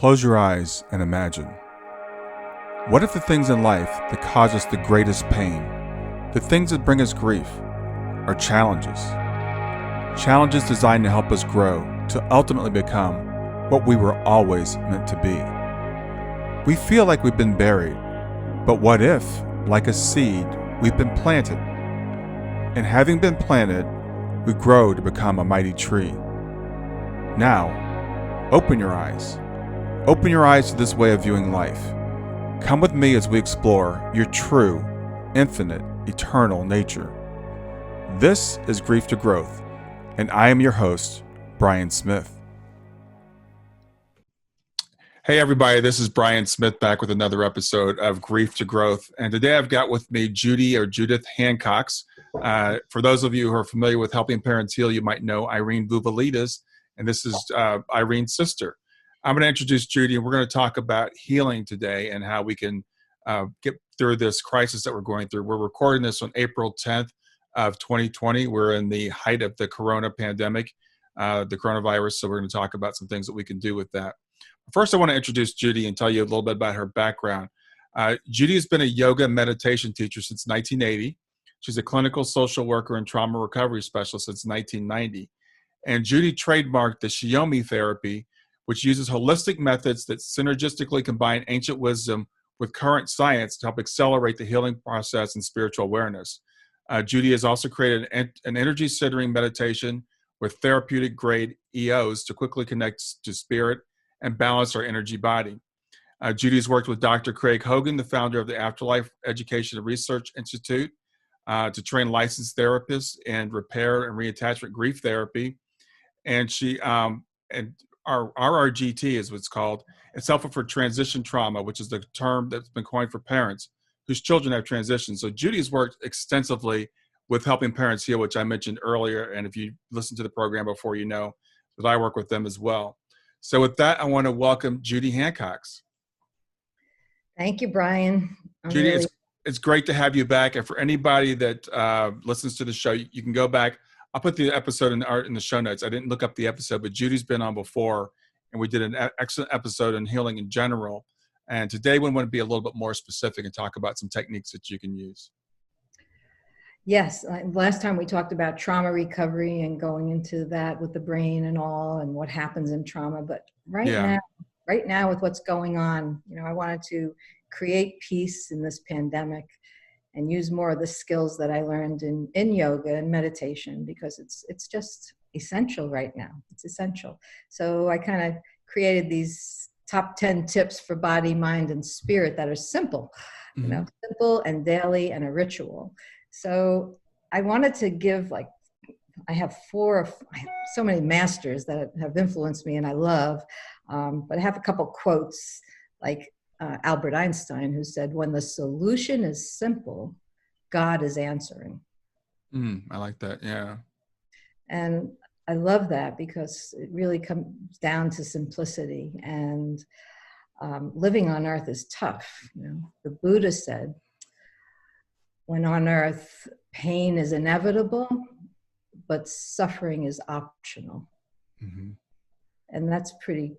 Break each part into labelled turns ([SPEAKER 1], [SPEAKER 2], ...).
[SPEAKER 1] Close your eyes and imagine. What if the things in life that cause us the greatest pain, the things that bring us grief, are challenges? Challenges designed to help us grow, to ultimately become what we were always meant to be. We feel like we've been buried, but what if, like a seed, we've been planted? And having been planted, we grow to become a mighty tree. Now, open your eyes. Open your eyes to this way of viewing life. Come with me as we explore your true, infinite, eternal nature. This is Grief to Growth, and I am your host, Brian Smith. Hey everybody, this is Brian Smith back with another episode of Grief to Growth. And today I've got with me Judith Hancox. For those of you who are familiar with Helping Parents Heal, you might know Irene Vuvalides, and this is Irene's sister. I'm going to introduce Judi, and we're going to talk about healing today and how we can get through this crisis that we're going through. We're recording this on April 10th of 2020. We're in the height of the corona pandemic, the coronavirus, so we're going to talk about some things that we can do with that. First, I want to introduce Judi and tell you a little bit about her background. Judi has been a yoga meditation teacher since 1980. She's a clinical social worker and trauma recovery specialist since 1990. And Judi trademarked the Shiome Therapy, which uses holistic methods that synergistically combine ancient wisdom with current science to help accelerate the healing process and spiritual awareness. Judi has also created an energy centering meditation with therapeutic-grade EOs to quickly connect to spirit and balance our energy body. Judi's worked with Dr. Craig Hogan, the founder of the Afterlife Education and Research Institute, to train licensed therapists in repair and reattachment grief therapy. And she our RRGT is what's called. It's helpful for transition trauma, which is the term that's been coined for parents whose children have transitioned. So Judi's worked extensively with Helping Parents Heal, which I mentioned earlier. And if you listen to the program before, you know that I work with them as well. So with that, I want to welcome Judi Hancox.
[SPEAKER 2] Thank you, Brian.
[SPEAKER 1] Judi, it's great to have you back. And for anybody that listens to the show, you can go back. I'll put the episode in the show notes. I didn't look up the episode, but Judi's been on before, and we did an excellent episode on healing in general. And today we want to be a little bit more specific and talk about some techniques that you can use.
[SPEAKER 2] Yes, last time we talked about trauma recovery and going into that with the brain and all, and what happens in trauma. But right now with what's going on, I wanted to create peace in this pandemic and use more of the skills that I learned in yoga and meditation, because it's just essential right now. It's essential. So I kind of created these top 10 tips for body, mind, and spirit that are simple, simple and daily and a ritual. So I wanted to give, I have so many masters that have influenced me and I love, but I have a couple quotes like Albert Einstein, who said, "When the solution is simple, God is answering."
[SPEAKER 1] I like that. Yeah.
[SPEAKER 2] And I love that because it really comes down to simplicity, and living on earth is tough. The Buddha said, when on earth, pain is inevitable, but suffering is optional. Mm-hmm. And that's pretty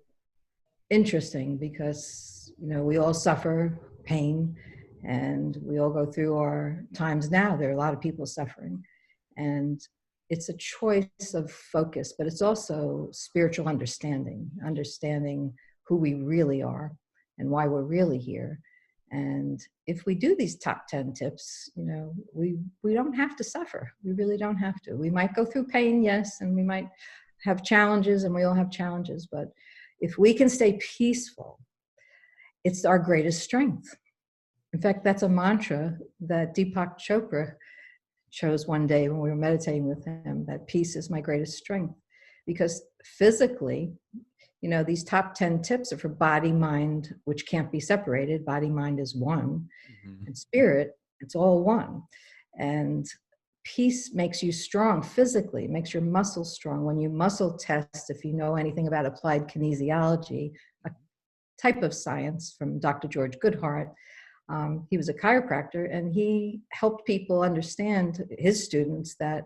[SPEAKER 2] interesting because, we all suffer pain and we all go through our times now. There are a lot of people suffering, and it's a choice of focus, but it's also spiritual understanding who we really are and why we're really here. And if we do these top 10 tips, we don't have to suffer. We really don't have to. We might go through pain, yes, and we might have challenges, and we all have challenges. But if we can stay peaceful, it's our greatest strength. In fact, that's a mantra that Deepak Chopra chose one day when we were meditating with him, that peace is my greatest strength. Because physically, these top 10 tips are for body, mind, which can't be separated. Body, mind is one. Mm-hmm. And spirit, it's all one. And peace makes you strong physically, makes your muscles strong. When you muscle test, if you know anything about applied kinesiology, a type of science from Dr. George Goodheart, he was a chiropractor, and he helped people understand, his students, that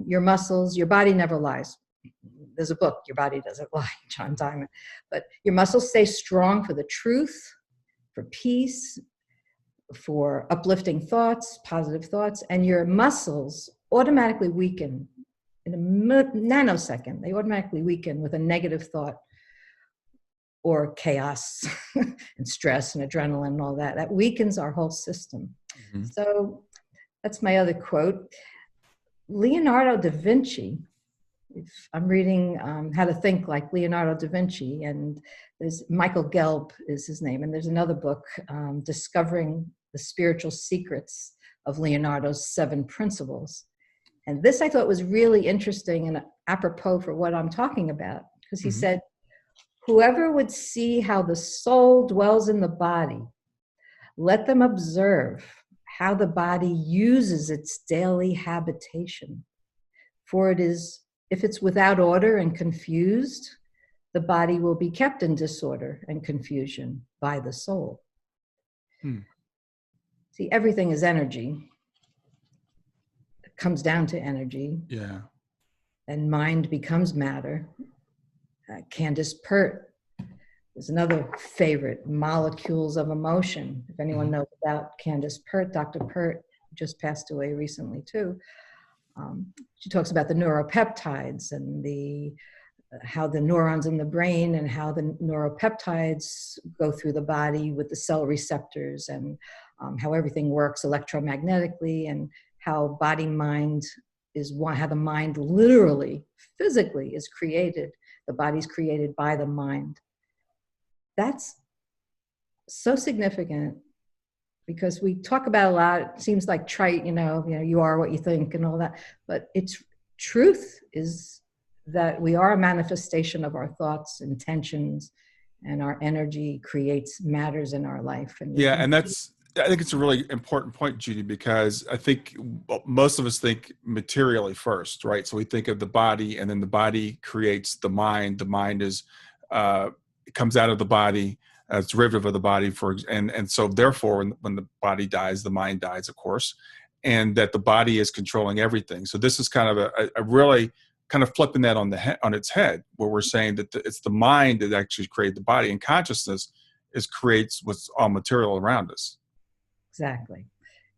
[SPEAKER 2] your muscles, your body never lies. there's a book, Your Body Doesn't Lie, John Diamond. But your muscles stay strong for the truth, for peace, for uplifting thoughts, positive thoughts, and your muscles automatically weaken in a nanosecond. They automatically weaken with a negative thought or chaos and stress and adrenaline and all that. That weakens our whole system. Mm-hmm. So that's my other quote. Leonardo da Vinci, if I'm reading How to Think Like Leonardo da Vinci, and there's Michael Gelb is his name, and there's another book, Discovering the Spiritual Secrets of Leonardo's 7 Principles. And this I thought was really interesting and apropos for what I'm talking about, because he mm-hmm. said, whoever would see how the soul dwells in the body, let them observe how the body uses its daily habitation. For it is, if it's without order and confused, the body will be kept in disorder and confusion by the soul. See, everything is energy. It comes down to energy.
[SPEAKER 1] Yeah.
[SPEAKER 2] And mind becomes matter. Candace Pert is another favorite, Molecules of Emotion. If anyone knows about Candace Pert, Dr. Pert just passed away recently too. She talks about the neuropeptides and how the neurons in the brain and how the neuropeptides go through the body with the cell receptors, and how everything works electromagnetically, and how body-mind is one, how the mind literally, physically is created. The body's created by the mind. That's so significant because we talk about a lot. It seems like trite, you are what you think and all that. But it's truth is that we are a manifestation of our thoughts, intentions, and our energy creates matters in our life. And
[SPEAKER 1] I think it's a really important point, Judi, because I think most of us think materially first, right? So we think of the body, and then the body creates the mind. The mind is it comes out of the body, it's derivative of the body, and so therefore, when the body dies, the mind dies, of course, and that the body is controlling everything. So this is kind of a really kind of flipping that on its head, where we're saying that it's the mind that actually created the body, and consciousness creates what's all material around us.
[SPEAKER 2] Exactly.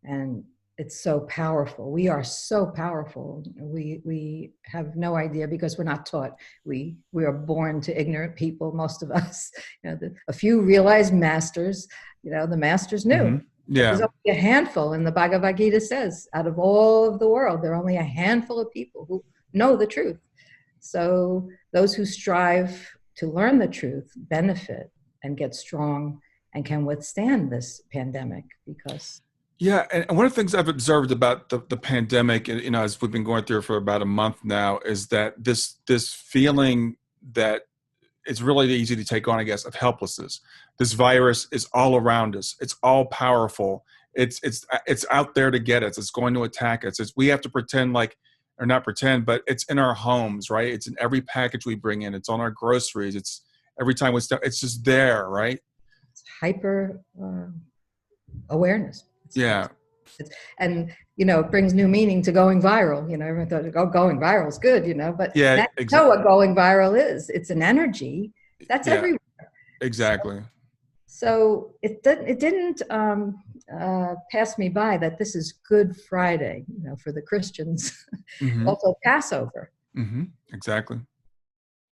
[SPEAKER 2] And it's so powerful. We are so powerful. We have no idea because we're not taught. We are born to ignorant people, most of us. A few realized masters, the masters knew.
[SPEAKER 1] Mm-hmm. Yeah.
[SPEAKER 2] There's only a handful, and the Bhagavad Gita says, out of all of the world, there are only a handful of people who know the truth. So those who strive to learn the truth benefit and get strong and can withstand this pandemic because...
[SPEAKER 1] Yeah, and one of the things I've observed about the pandemic, as we've been going through for about a month now, is that this feeling that it's really easy to take on, I guess, of helplessness. This virus is all around us. It's all powerful. It's out there to get us. It's going to attack us. We have to pretend like, or not pretend, but it's in our homes, right? It's in every package we bring in. It's on our groceries. It's every time it's just there, right?
[SPEAKER 2] Hyper awareness.
[SPEAKER 1] Yeah.
[SPEAKER 2] And, it brings new meaning to going viral. Everyone thought, going viral is good, but
[SPEAKER 1] yeah,
[SPEAKER 2] exactly. Know what going viral is. It's an energy that's everywhere.
[SPEAKER 1] Exactly.
[SPEAKER 2] So it didn't pass me by that this is Good Friday, for the Christians, mm-hmm. Also Passover.
[SPEAKER 1] Mm-hmm. Exactly.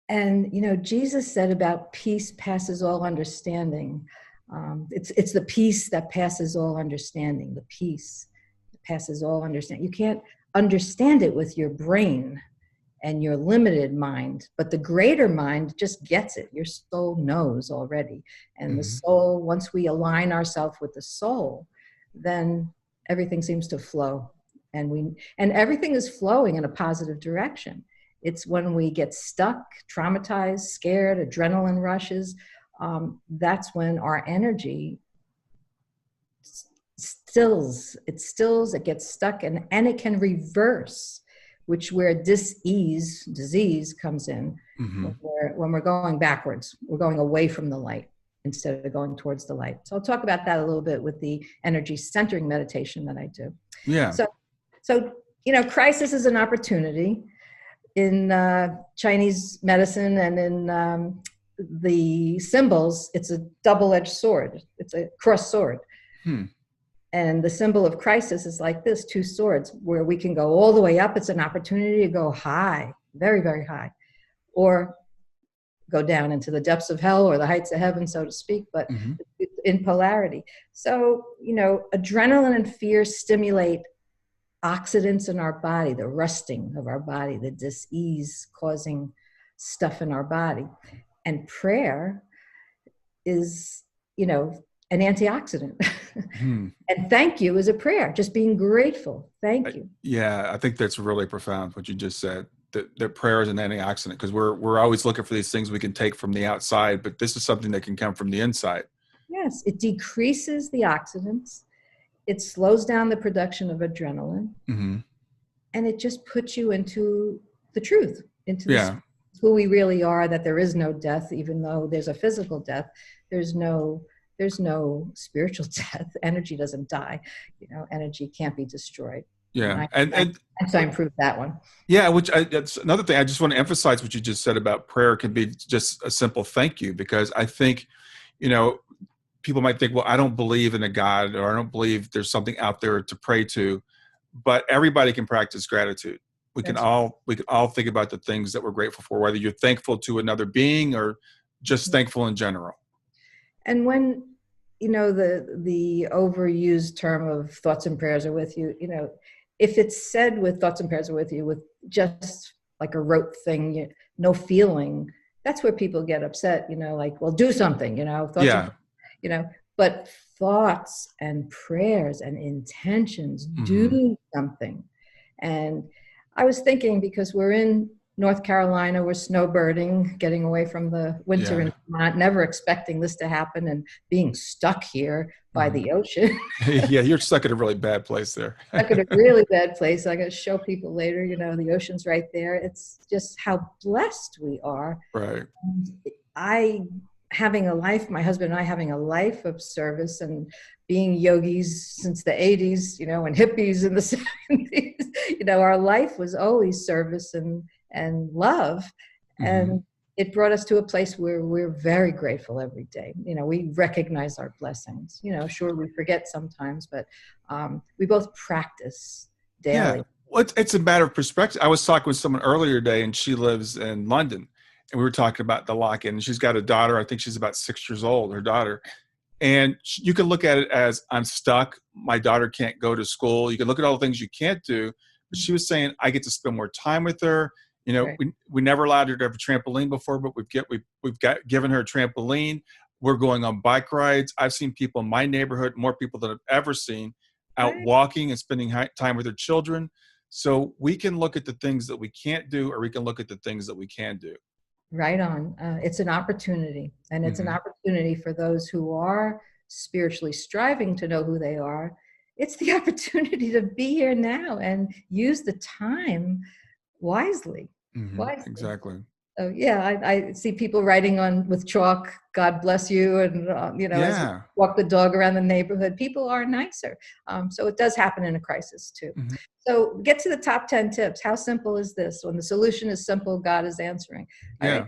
[SPEAKER 2] And, Jesus said about peace passes all understanding. It's the peace that passes all understanding, the peace that passes all understanding. You can't understand it with your brain and your limited mind, but the greater mind just gets it. Your soul knows already. And mm-hmm. The soul, once we align ourselves with the soul, then everything seems to flow. And everything is flowing in a positive direction. It's when we get stuck, traumatized, scared, adrenaline rushes, that's when our energy stills, it gets stuck, and it can reverse, which where disease comes in, mm-hmm. when we're going backwards, we're going away from the light instead of going towards the light. So I'll talk about that a little bit with the energy centering meditation that I do.
[SPEAKER 1] Yeah.
[SPEAKER 2] So crisis is an opportunity. in Chinese medicine and in the symbols, it's a double-edged sword. It's a cross sword. And the symbol of crisis is like this, two swords, where we can go all the way up. It's an opportunity to go high, very, very high, or go down into the depths of hell or the heights of heaven, so to speak, but in polarity. So, adrenaline and fear stimulate oxidants in our body, the rusting of our body, the dis-ease causing stuff in our body. And prayer is, an antioxidant. And thank you is a prayer, just being grateful. Thank you.
[SPEAKER 1] Yeah, I think that's really profound what you just said, that prayer is an antioxidant, because we're always looking for these things we can take from the outside, but this is something that can come from the inside.
[SPEAKER 2] Yes, it decreases the oxidants. It slows down the production of adrenaline. And it just puts you into the truth, into who we really are, that there is no death, even though there's a physical death. There's no spiritual death. Energy doesn't die. Energy can't be destroyed.
[SPEAKER 1] Yeah.
[SPEAKER 2] And so I improved that one.
[SPEAKER 1] Yeah, that's another thing. I just want to emphasize what you just said about prayer can be just a simple thank you, because I think, people might think, well, I don't believe in a God, or I don't believe there's something out there to pray to, but everybody can practice gratitude. We can all think about the things that we're grateful for, whether you're thankful to another being or just thankful in general.
[SPEAKER 2] And when, the overused term of thoughts and prayers are with you, if it's said with thoughts and prayers are with you, with just like a rote thing, no feeling, that's where people get upset, like, well, do something, thoughts but thoughts and prayers and intentions do something. And I was thinking, because we're in North Carolina, we're snowbirding, getting away from the winter in Vermont, never expecting this to happen, and being stuck here by the ocean.
[SPEAKER 1] Yeah, you're stuck in a really bad place there.
[SPEAKER 2] Stuck in a really bad place. I got to show people later, the ocean's right there. It's just how blessed we are.
[SPEAKER 1] Right.
[SPEAKER 2] My husband and I having a life of service and being yogis since the 80s, and hippies in the 70s, our life was always service and love. And it brought us to a place where we're very grateful every day. We recognize our blessings. Sure, we forget sometimes, but we both practice daily.
[SPEAKER 1] Yeah. Well, it's a matter of perspective. I was talking with someone earlier today, and she lives in London. And we were talking about the lock-in, and she's got a daughter. I think she's about 6 years old, her daughter. And you can look at it as, I'm stuck. My daughter can't go to school. You can look at all the things you can't do. But she was saying, I get to spend more time with her.
[SPEAKER 2] Right.
[SPEAKER 1] We never allowed her to have a trampoline before, but we've given her a trampoline. We're going on bike rides. I've seen people in my neighborhood, more people than I've ever seen, out walking and spending time with their children. So we can look at the things that we can't do, or we can look at the things that we can do.
[SPEAKER 2] Right on. It's an opportunity, and it's an opportunity for those who are spiritually striving to know who they are. It's the opportunity to be here now and use the time wisely.
[SPEAKER 1] Exactly.
[SPEAKER 2] So I see people writing with chalk, God bless you, and as we walk the dog around the neighborhood, people are nicer. So it does happen in a crisis too. So get to the top 10 tips. How simple is this? When the solution is simple, God is answering. All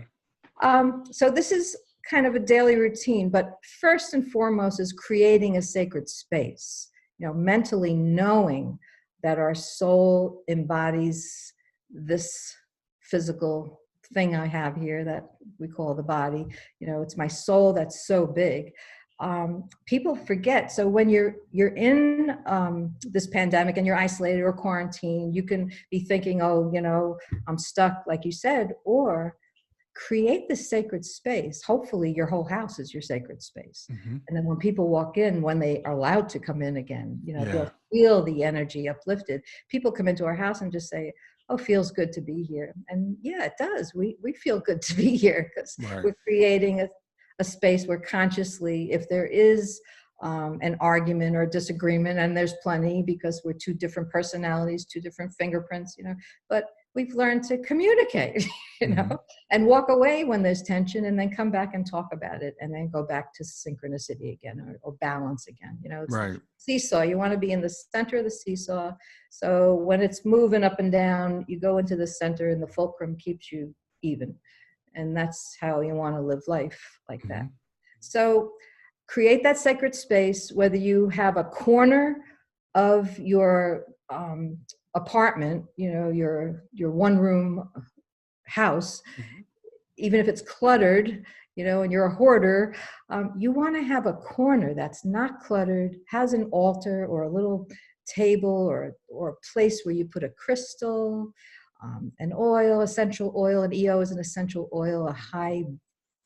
[SPEAKER 2] right. So this is kind of a daily routine, but first and foremost is creating a sacred space. Mentally knowing that our soul embodies this physical thing I have here that we call the body. It's my soul that's so big. People forget. So when you're in this pandemic and you're isolated or quarantined, you can be thinking, I'm stuck, like you said, or create this sacred space. Hopefully your whole house is your sacred space. And then when people walk in, when they are allowed to come in again, they'll feel the energy uplifted. People come into our house and just say, oh, feels good to be here. And it does. We feel good to be here, because we're creating a space where consciously, if there is an argument or disagreement, and there's plenty, because we're two different personalities, two different fingerprints, but we've learned to communicate, and walk away when there's tension, and then come back and talk about it, and then go back to synchronicity again, or balance again. It's
[SPEAKER 1] Right.
[SPEAKER 2] seesaw. You want to be in the center of the seesaw. So when it's moving up and down, you go into the center, and the fulcrum keeps you even. And that's how you want to live life, like that. So create that sacred space, whether you have a corner of your apartment, your one room house, even if it's cluttered, and you're a hoarder, you want to have a corner that's not cluttered, has an altar or a little table or a place where you put a crystal, an oil, essential oil. An EO is an essential oil, a high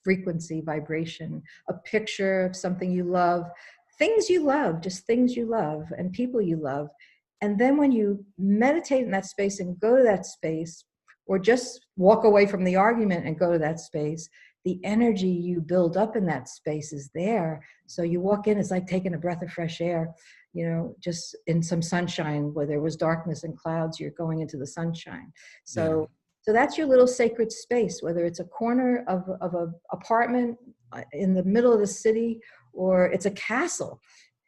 [SPEAKER 2] frequency vibration, a picture of something you love, things you love, just things you love, and people you love. And then when you meditate in that space and go to that space, or just walk away from the argument and go to that space, the energy you build up in that space is there. So you walk in, it's like taking a breath of fresh air, just in some sunshine where there was darkness and clouds, you're going into the sunshine. So that's your little sacred space, whether it's a corner of an apartment in the middle of the city, or it's a castle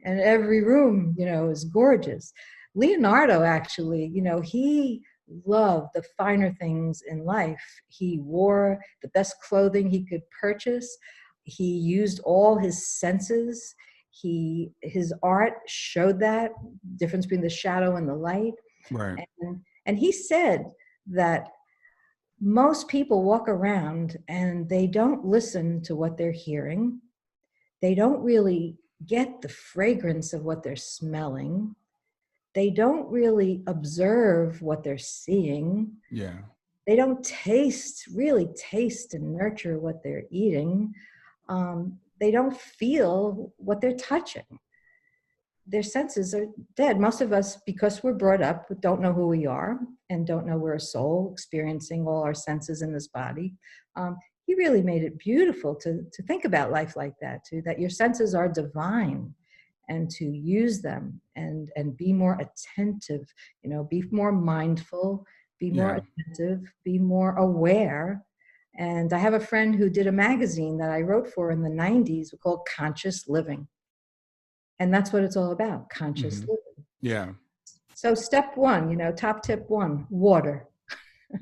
[SPEAKER 2] and every room, is gorgeous. Leonardo, actually, he loved the finer things in life. He wore the best clothing he could purchase. He used all his senses. His art showed that difference between the shadow and the light.
[SPEAKER 1] Right.
[SPEAKER 2] And he said that most people walk around and they don't listen to what they're hearing. They don't really get the fragrance of what they're smelling. They don't really observe what they're seeing.
[SPEAKER 1] Yeah.
[SPEAKER 2] They don't really taste and nurture what they're eating. They don't feel what they're touching. Their senses are dead. Most of us, because we're brought up, don't know who we are and don't know we're a soul experiencing all our senses in this body. He really made it beautiful to think about life like that, too, that your senses are divine, and to use them and be more attentive, be more mindful, be more attentive, be more aware. And I have a friend who did a magazine that I wrote for in the 90s called Conscious Living. And that's what it's all about, conscious living.
[SPEAKER 1] Yeah.
[SPEAKER 2] So step one, top tip one, water.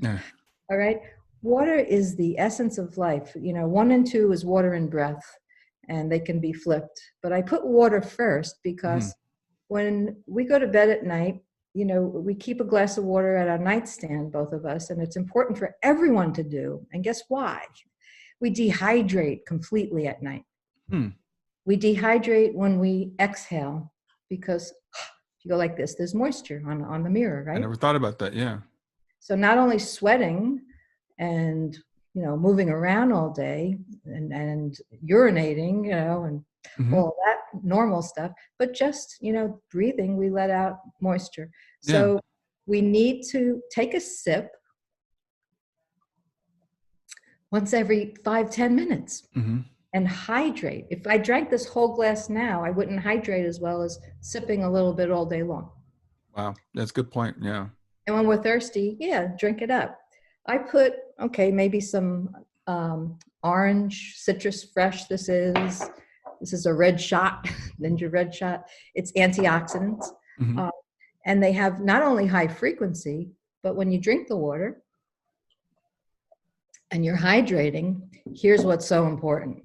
[SPEAKER 2] All right. Water is the essence of life. 1 and 2 is water and breath, and they can be flipped. But I put water first because when we go to bed at night, we keep a glass of water at our nightstand, both of us, and it's important for everyone to do. And guess why? We dehydrate completely at night. We dehydrate when we exhale, because if you go like this, there's moisture on the mirror, right?
[SPEAKER 1] I never thought about that. Yeah. So
[SPEAKER 2] not only sweating and moving around all day and urinating, and all that normal stuff, but just breathing, we let out moisture. So we need to take a sip once every 5-10 minutes. And hydrate. If I drank this whole glass now, I wouldn't hydrate as well as sipping a little bit all day long.
[SPEAKER 1] Wow, that's a good point. Yeah.
[SPEAKER 2] And when we're thirsty, drink it up. I put, maybe some orange citrus fresh. This is a red shot, Ninja Red Shot. It's antioxidants. And they have not only high frequency, but when you drink the water and you're hydrating, here's what's so important.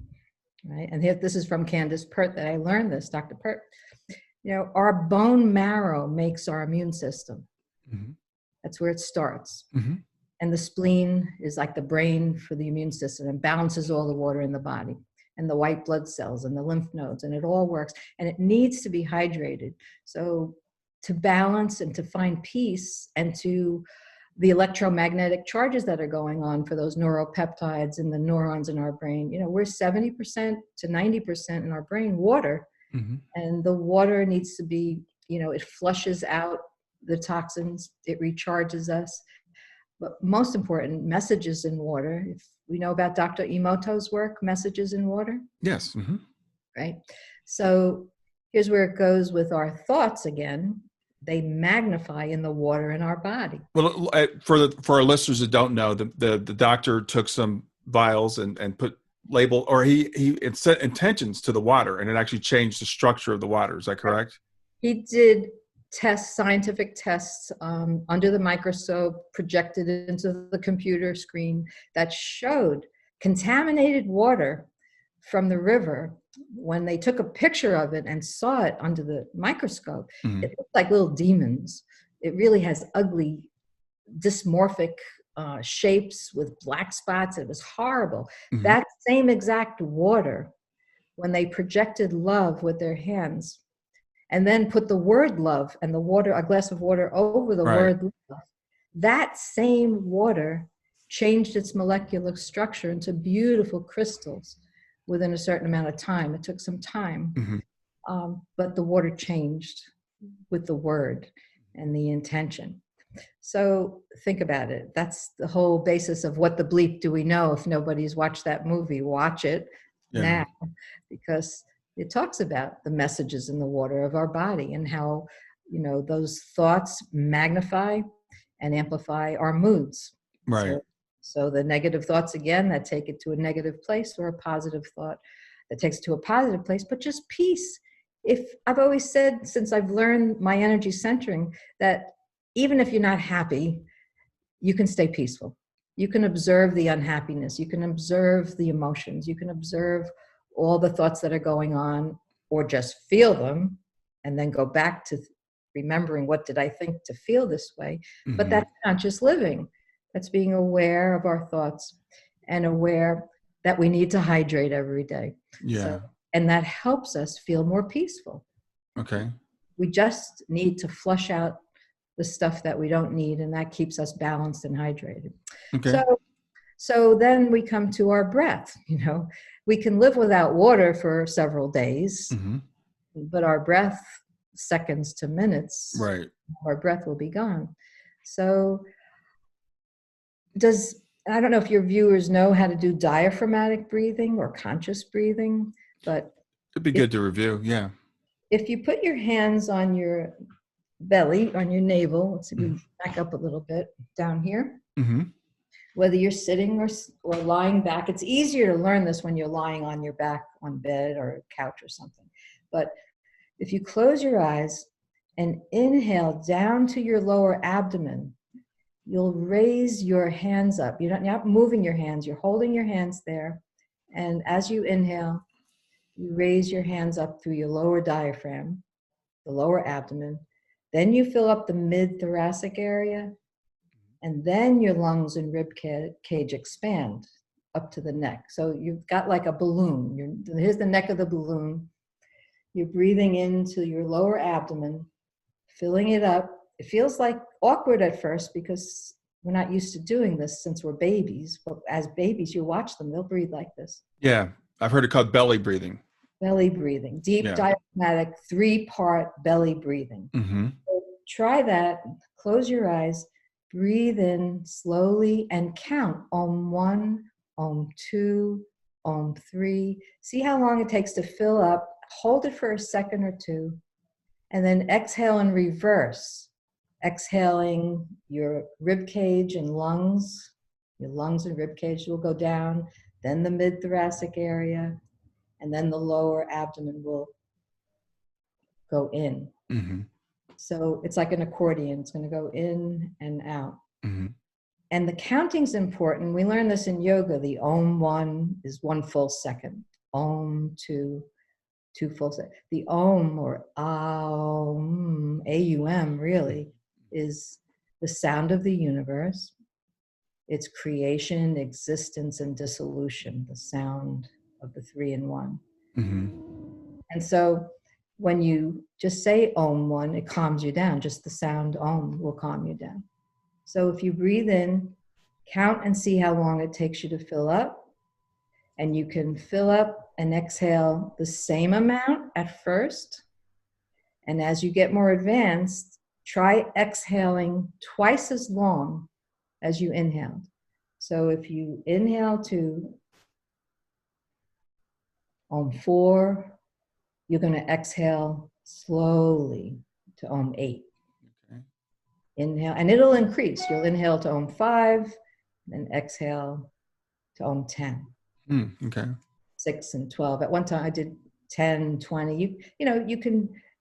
[SPEAKER 2] Right. And this is from Candace Pert that I learned this, Dr. Pert. Our bone marrow makes our immune system. That's where it starts. And the spleen is like the brain for the immune system and balances all the water in the body, and the white blood cells and the lymph nodes, and it all works. And it needs to be hydrated. So to balance and to find peace, and to the electromagnetic charges that are going on for those neuropeptides in the neurons in our brain. We're 70% to 90% in our brain water. And the water needs to be, it flushes out the toxins, it recharges us. But most important, messages in water. If we know about Dr. Emoto's work, messages in water.
[SPEAKER 1] Yes.
[SPEAKER 2] Right. So here's where it goes with our thoughts again. they magnify in the water in our body.
[SPEAKER 1] Well, for our listeners that don't know, the doctor took some vials and put label, or it set intentions to the water, and it actually changed the structure of the water. Is that correct?
[SPEAKER 2] He did scientific tests under the microscope, projected into the computer screen that showed contaminated water from the river. When they took a picture of it and saw it under the microscope, it looked like little demons. It really has ugly, dysmorphic shapes with black spots. It was horrible. That same exact water, when they projected love with their hands and then put the word love and the water, a glass of water over the word love, that same water changed its molecular structure into beautiful crystals within a certain amount of time. It took some time, but the water changed with the word and the intention. So think about it. That's the whole basis of what the bleep do we know. If nobody's watched that movie, watch it now, because it talks about the messages in the water of our body and how, those thoughts magnify and amplify our moods.
[SPEAKER 1] Right.
[SPEAKER 2] So the negative thoughts, again, that take it to a negative place, or a positive thought that takes it to a positive place, but just peace. If I've always said, since I've learned my energy centering, that even if you're not happy, you can stay peaceful. You can observe the unhappiness. You can observe the emotions. You can observe all the thoughts that are going on, or just feel them and then go back to remembering, what did I think to feel this way? But that's conscious living. That's being aware of our thoughts and aware that we need to hydrate every day.
[SPEAKER 1] Yeah.
[SPEAKER 2] And that helps us feel more peaceful.
[SPEAKER 1] Okay.
[SPEAKER 2] We just need to flush out the stuff that we don't need, and that keeps us balanced and hydrated.
[SPEAKER 1] Okay.
[SPEAKER 2] So then we come to our breath. We can live without water for several days, but our breath, seconds to minutes,
[SPEAKER 1] right,
[SPEAKER 2] our breath will be gone. So I don't know if your viewers know how to do diaphragmatic breathing or conscious breathing, but
[SPEAKER 1] it'd be good to review. Yeah.
[SPEAKER 2] If you put your hands on your belly, on your navel, let's see, we back up a little bit down here. Whether you're sitting or lying back, it's easier to learn this when you're lying on your back on bed or a couch or something. But if you close your eyes and inhale down to your lower abdomen, you'll raise your hands up. You're not moving your hands, you're holding your hands there. And as you inhale, you raise your hands up through your lower diaphragm, the lower abdomen. Then you fill up the mid-thoracic area, and then your lungs and rib cage expand up to the neck. So you've got like a balloon. Here's the neck of the balloon. You're breathing into your lower abdomen, filling it up. It feels like awkward at first because we're not used to doing this since we're babies. But as babies, you watch them, they'll breathe like this.
[SPEAKER 1] Yeah, I've heard it called belly breathing.
[SPEAKER 2] Belly breathing, deep diaphragmatic 3-part belly breathing. So try that, close your eyes, breathe in slowly and count. Om 1, Om 2, Om 3. See how long it takes to fill up. Hold it for a second or two, and then exhale in reverse. Exhaling your rib cage and lungs. Your lungs and rib cage will go down, then the mid-thoracic area, and then the lower abdomen will go in. So it's like an accordion. It's going to go in and out. And the counting's important. We learn this in yoga. The Om 1 is 1 full second. Om 2, 2 full seconds. The Om, or Aum, A-U-M, really, is the sound of the universe. It's creation, existence, and dissolution, the sound of the 3 in 1. And so when you just say Om 1, it calms you down. Just the sound Om will calm you down. So if you breathe in, count and see how long it takes you to fill up. And you can fill up and exhale the same amount at first. And as you get more advanced, try exhaling twice as long as you inhaled. So if you inhale to Om 4, you're going to exhale slowly to Om 8. Inhale, and it'll increase. You'll inhale to Om 5, then exhale to Om 10.
[SPEAKER 1] Okay.
[SPEAKER 2] 6 and 12. At one time I did 10, 20.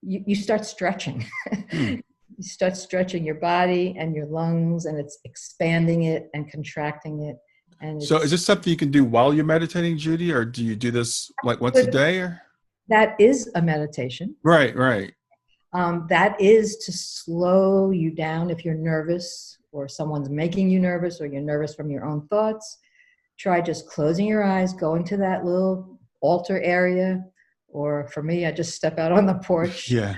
[SPEAKER 2] You start stretching. You start stretching your body and your lungs, and it's expanding it and contracting it. And
[SPEAKER 1] So is this something you can do while you're meditating, Judi, or do you do this like once a day? Or?
[SPEAKER 2] That is a meditation.
[SPEAKER 1] Right, right.
[SPEAKER 2] That is to slow you down if you're nervous or someone's making you nervous or you're nervous from your own thoughts. Try just closing your eyes, go into that little altar area, or for me, I just step out on the porch,
[SPEAKER 1] Yeah.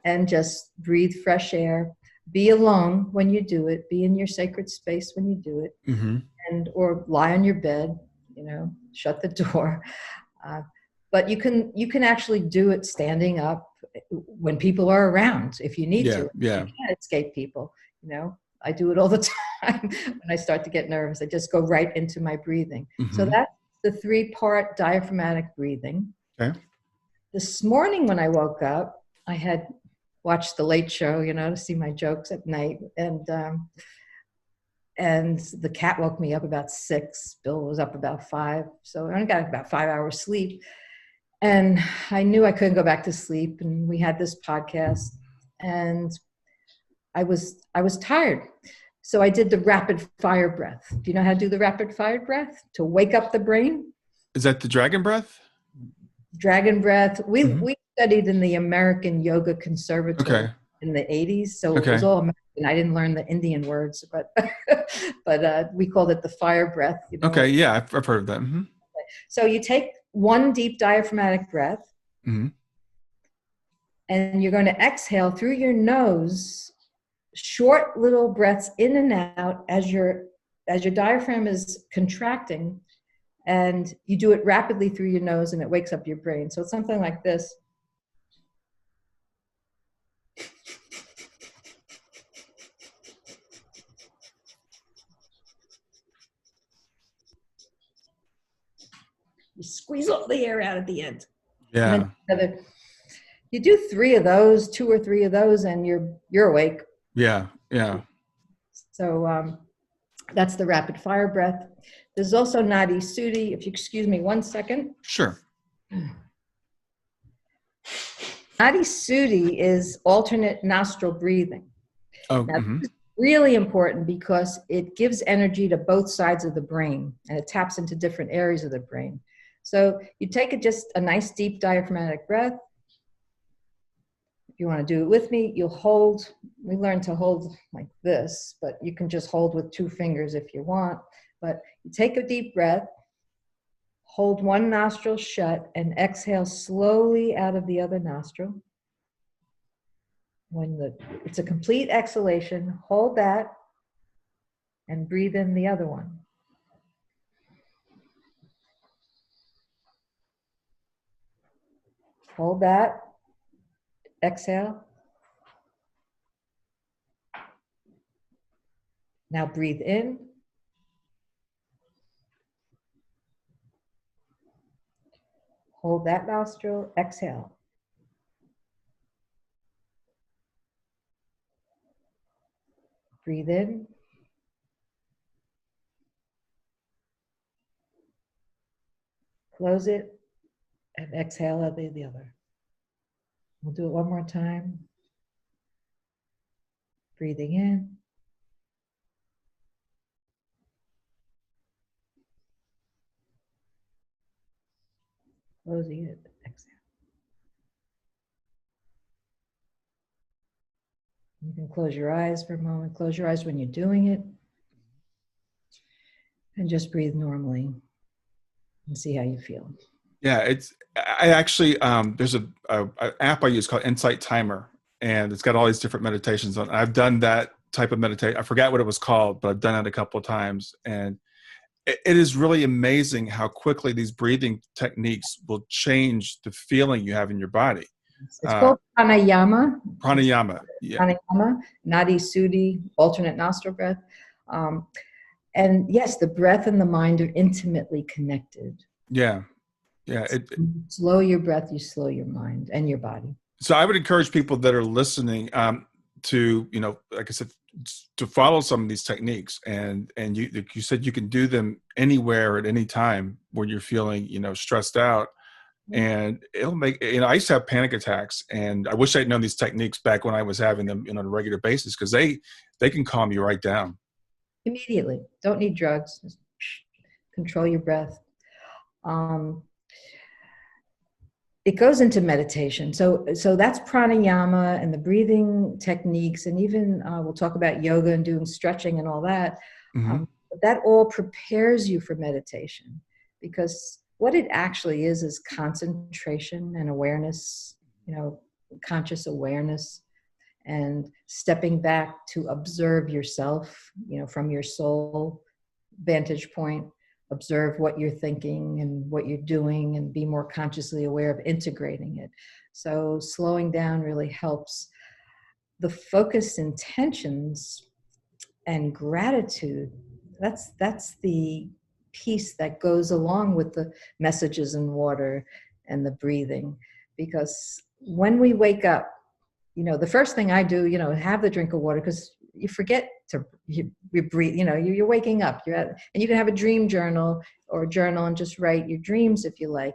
[SPEAKER 2] And just breathe fresh air. Be alone when you do it. Be in your sacred space when you do it, or lie on your bed. Shut the door. But you can actually do it standing up when people are around if you need to.
[SPEAKER 1] Yeah.
[SPEAKER 2] You can't escape people. I do it all the time when I start to get nervous. I just go right into my breathing. So that's the 3-part diaphragmatic breathing.
[SPEAKER 1] Okay.
[SPEAKER 2] This morning when I woke up, I had watched The Late Show, to see my jokes at night. And the cat woke me up about 6. Bill was up about 5. So I only got about 5 hours sleep. And I knew I couldn't go back to sleep. And we had this podcast. And I was tired. So I did the rapid fire breath. Do you know how to do the rapid fire breath? To wake up the brain?
[SPEAKER 1] Is that the dragon breath?
[SPEAKER 2] Dragon breath. We studied in the American Yoga Conservatory in the 80s. So it was all American. I didn't learn the Indian words, but we called it the fire breath.
[SPEAKER 1] Okay, yeah, I've heard of that.
[SPEAKER 2] So you take one deep diaphragmatic breath, and you're going to exhale through your nose, short little breaths in and out as your diaphragm is contracting, and you do it rapidly through your nose, and it wakes up your brain. So it's something like this. You squeeze all the air out at the end.
[SPEAKER 1] Yeah.
[SPEAKER 2] You do 3 of those, 2 or 3 of those, and you're awake.
[SPEAKER 1] Yeah. Yeah.
[SPEAKER 2] So that's the rapid fire breath. There's also Nadi Sudhi. If you excuse me 1 second.
[SPEAKER 1] Sure.
[SPEAKER 2] Nadi Sudhi is alternate nostril breathing.
[SPEAKER 1] Oh,
[SPEAKER 2] now, this is really important because it gives energy to both sides of the brain, and it taps into different areas of the brain. So you take just a nice deep diaphragmatic breath. If you want to do it with me, you'll hold. We learn to hold like this, but you can just hold with 2 fingers if you want. But you take a deep breath, hold one nostril shut, and exhale slowly out of the other nostril. It's a complete exhalation, hold that, and breathe in the other one. Hold that, exhale. Now breathe in. Hold that nostril, exhale. Breathe in. Close it and exhale out the other. We'll do it one more time. Breathing in. Closing it, exhale. You can close your eyes for a moment. Close your eyes when you're doing it. And just breathe normally and see how you feel.
[SPEAKER 1] Yeah, I actually, there's an app I use called Insight Timer, and it's got all these different meditations on. I've done that type of meditation. I forgot what it was called, but I've done it a couple of times. And it is really amazing how quickly these breathing techniques will change the feeling you have in your body.
[SPEAKER 2] It's called pranayama.
[SPEAKER 1] Pranayama. Yeah.
[SPEAKER 2] Pranayama, Nadi Sudhi, alternate nostril breath. And yes, the breath and the mind are intimately connected.
[SPEAKER 1] Yeah. Yeah.
[SPEAKER 2] Slow your breath, you slow your mind and your body.
[SPEAKER 1] So I would encourage people that are listening to, like I said, to follow some of these techniques, and you said you can do them anywhere at any time when you're feeling, stressed out, and it'll make, I used to have panic attacks, and I wish I'd known these techniques back when I was having them, on a regular basis, because they can calm you right down.
[SPEAKER 2] Immediately. Don't need drugs. Just control your breath. It goes into meditation. So that's pranayama and the breathing techniques. And even we'll talk about yoga and doing stretching and all that.
[SPEAKER 1] Mm-hmm.
[SPEAKER 2] That all prepares you for meditation, because what it actually is concentration and awareness, conscious awareness, and stepping back to observe yourself, from your soul vantage point. Observe what you're thinking and what you're doing, and be more consciously aware of integrating it. So slowing down really helps. The focused intentions and gratitude, that's the piece that goes along with the messages in water and the breathing. Because when we wake up, the first thing I do, have the drink of water, because you forget to you breathe. You're waking up. And you can have a dream journal or a journal and just write your dreams if you like.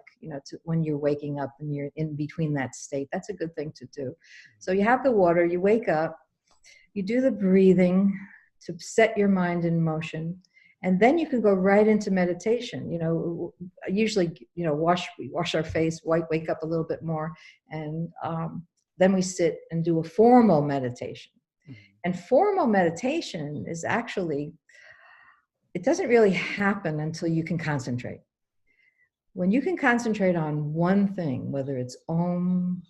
[SPEAKER 2] When you're waking up and you're in between that state, that's a good thing to do. So you have the water. You wake up. You do the breathing to set your mind in motion, and then you can go right into meditation. Usually, wash our face, wake up a little bit more, and then we sit and do a formal meditation. And formal meditation is actually, it doesn't really happen until you can concentrate. When you can concentrate on one thing, whether it's Om,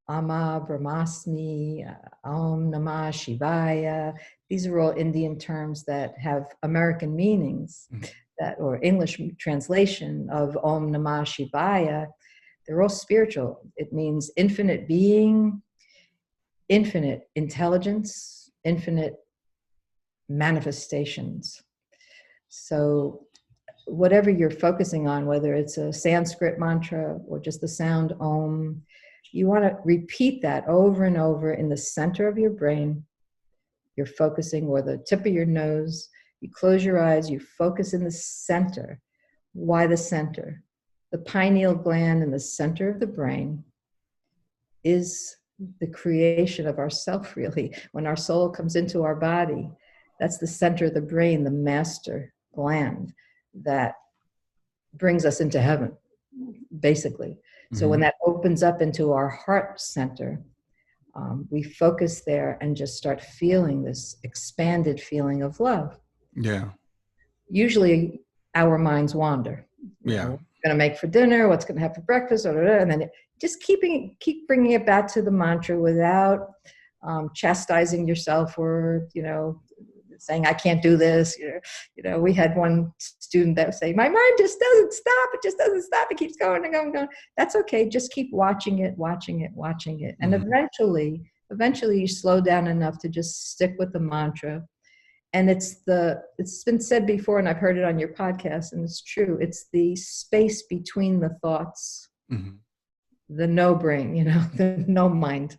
[SPEAKER 2] Ama, Brahmasmi, Om Namah Shivaya, these are all Indian terms that have American meanings, or English translation of Om Namah Shivaya. They're all spiritual. It means infinite being, infinite intelligence, infinite manifestations. So whatever you're focusing on, whether it's a Sanskrit mantra or just the sound Om, you want to repeat that over and over in the center of your brain. You're focusing, or the tip of your nose. You close your eyes, you focus in the center. Why the center? The pineal gland in the center of the brain is the creation of ourself, really. When our soul comes into our body, that's the center of the brain, the master gland that brings us into heaven, basically. So when that opens up into our heart center, we focus there and just start feeling this expanded feeling of love.
[SPEAKER 1] Yeah.
[SPEAKER 2] Usually our minds wander.
[SPEAKER 1] Yeah.
[SPEAKER 2] What's going to make for dinner? What's going to have for breakfast? And then just keep bringing it back to the mantra without chastising yourself or, saying, I can't do this. We had one student that would say, my mind just doesn't stop. It just doesn't stop. It keeps going and going and going. That's okay. Just keep watching it. And eventually you slow down enough to just stick with the mantra. And it's been said before, and I've heard it on your podcast, and it's true. It's the space between the thoughts, the no brain, the no mind.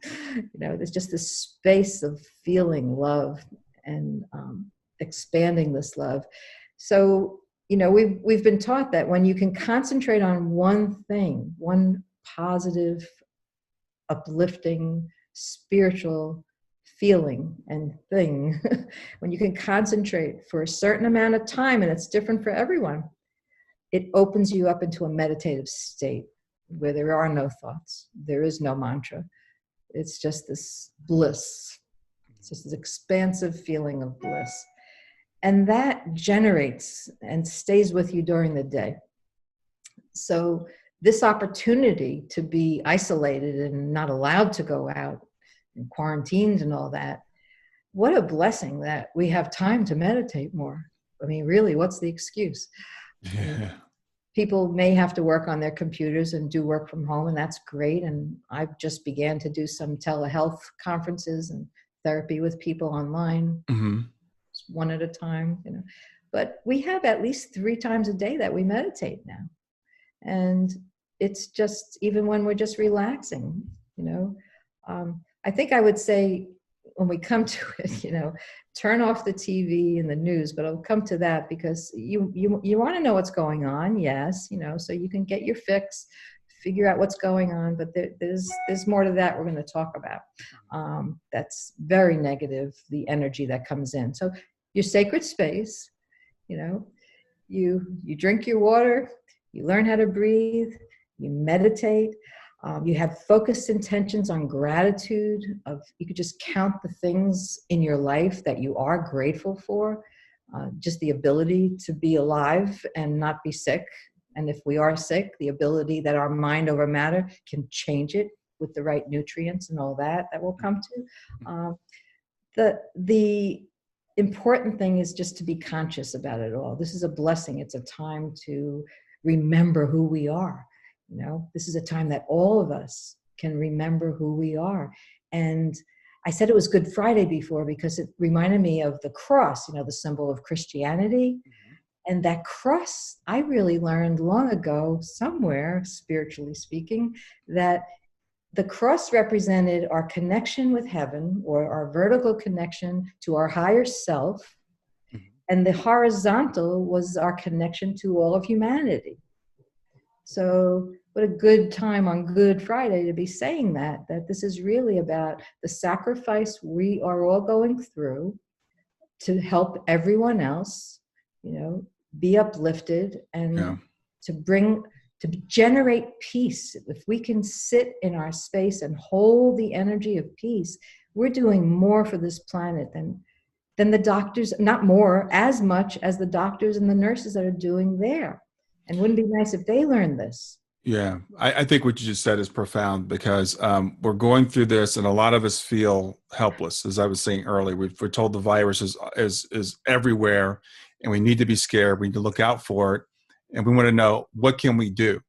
[SPEAKER 2] There's just this space of feeling love and expanding this love. So, we've been taught that when you can concentrate on one thing, one positive, uplifting, spiritual feeling and thing, when you can concentrate for a certain amount of time, and it's different for everyone, it opens you up into a meditative state where there are no thoughts. There is no mantra. It's just this bliss. It's just this expansive feeling of bliss. And that generates and stays with you during the day. So this opportunity to be isolated and not allowed to go out and quarantined and all that, what a blessing that we have time to meditate more. I mean, really, what's the excuse?
[SPEAKER 1] Yeah.
[SPEAKER 2] People may have to work on their computers and do work from home, and that's great. And I've just began to do some telehealth conferences and therapy with people online, one at a time, But we have at least 3 times a day that we meditate now. And it's just, even when we're just relaxing, I think I would say when we come to it, turn off the TV and the news, but I'll come to that because you want to know what's going on. Yes. So you can get your fix, figure out what's going on, but there's more to that we're going to talk about. That's very negative, the energy that comes in. So your sacred space, you drink your water, you learn how to breathe, you meditate, you have focused intentions on gratitude. You could just count the things in your life that you are grateful for, just the ability to be alive and not be sick. And if we are sick, the ability that our mind over matter can change it with the right nutrients and all that we'll come to. The important thing is just to be conscious about it all. This is a blessing. It's a time to remember who we are. This is a time that all of us can remember who we are. And I said it was Good Friday before because it reminded me of the cross, the symbol of Christianity. And that cross, I really learned long ago, somewhere, spiritually speaking, that the cross represented our connection with heaven, or our vertical connection to our higher self. And the horizontal was our connection to all of humanity. So what a good time on Good Friday to be saying that this is really about the sacrifice we are all going through to help everyone else, be uplifted and to generate peace. If we can sit in our space and hold the energy of peace, we're doing more for this planet than the doctors, not more, as much as the doctors and the nurses that are doing there. And wouldn't it be nice if they learned this?
[SPEAKER 1] Yeah, I think what you just said is profound because we're going through this and a lot of us feel helpless. As I was saying earlier, we're told the virus is everywhere and we need to be scared. We need to look out for it. And we want to know, what can we do?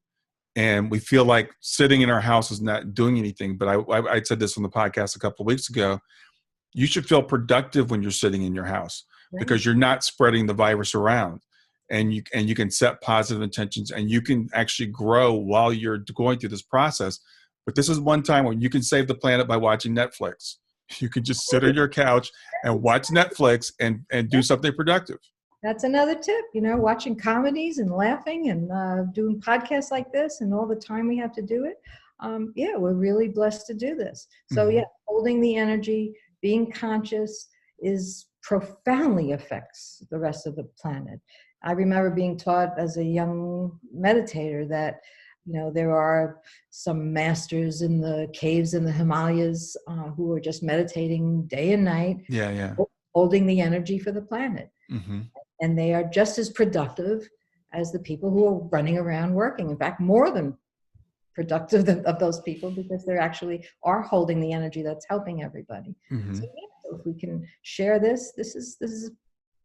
[SPEAKER 1] And we feel like sitting in our house is not doing anything. But I said this on the podcast a couple of weeks ago. You should feel productive when you're sitting in your house because you're not spreading the virus around. And you can set positive intentions and you can actually grow while you're going through this process. But this is one time when you can save the planet by watching Netflix. You can just sit on your couch and watch Netflix and do something productive.
[SPEAKER 2] That's another tip, watching comedies and laughing and doing podcasts like this and all the time we have to do it. We're really blessed to do this. So holding the energy, being conscious is profoundly affects the rest of the planet. I remember being taught as a young meditator that, there are some masters in the caves in the Himalayas who are just meditating day and night, holding the energy for the planet. Mm-hmm. And they are just as productive as the people who are running around working. In fact, more than productive of those people because they actually are holding the energy that's helping everybody. Mm-hmm. So if we can share this is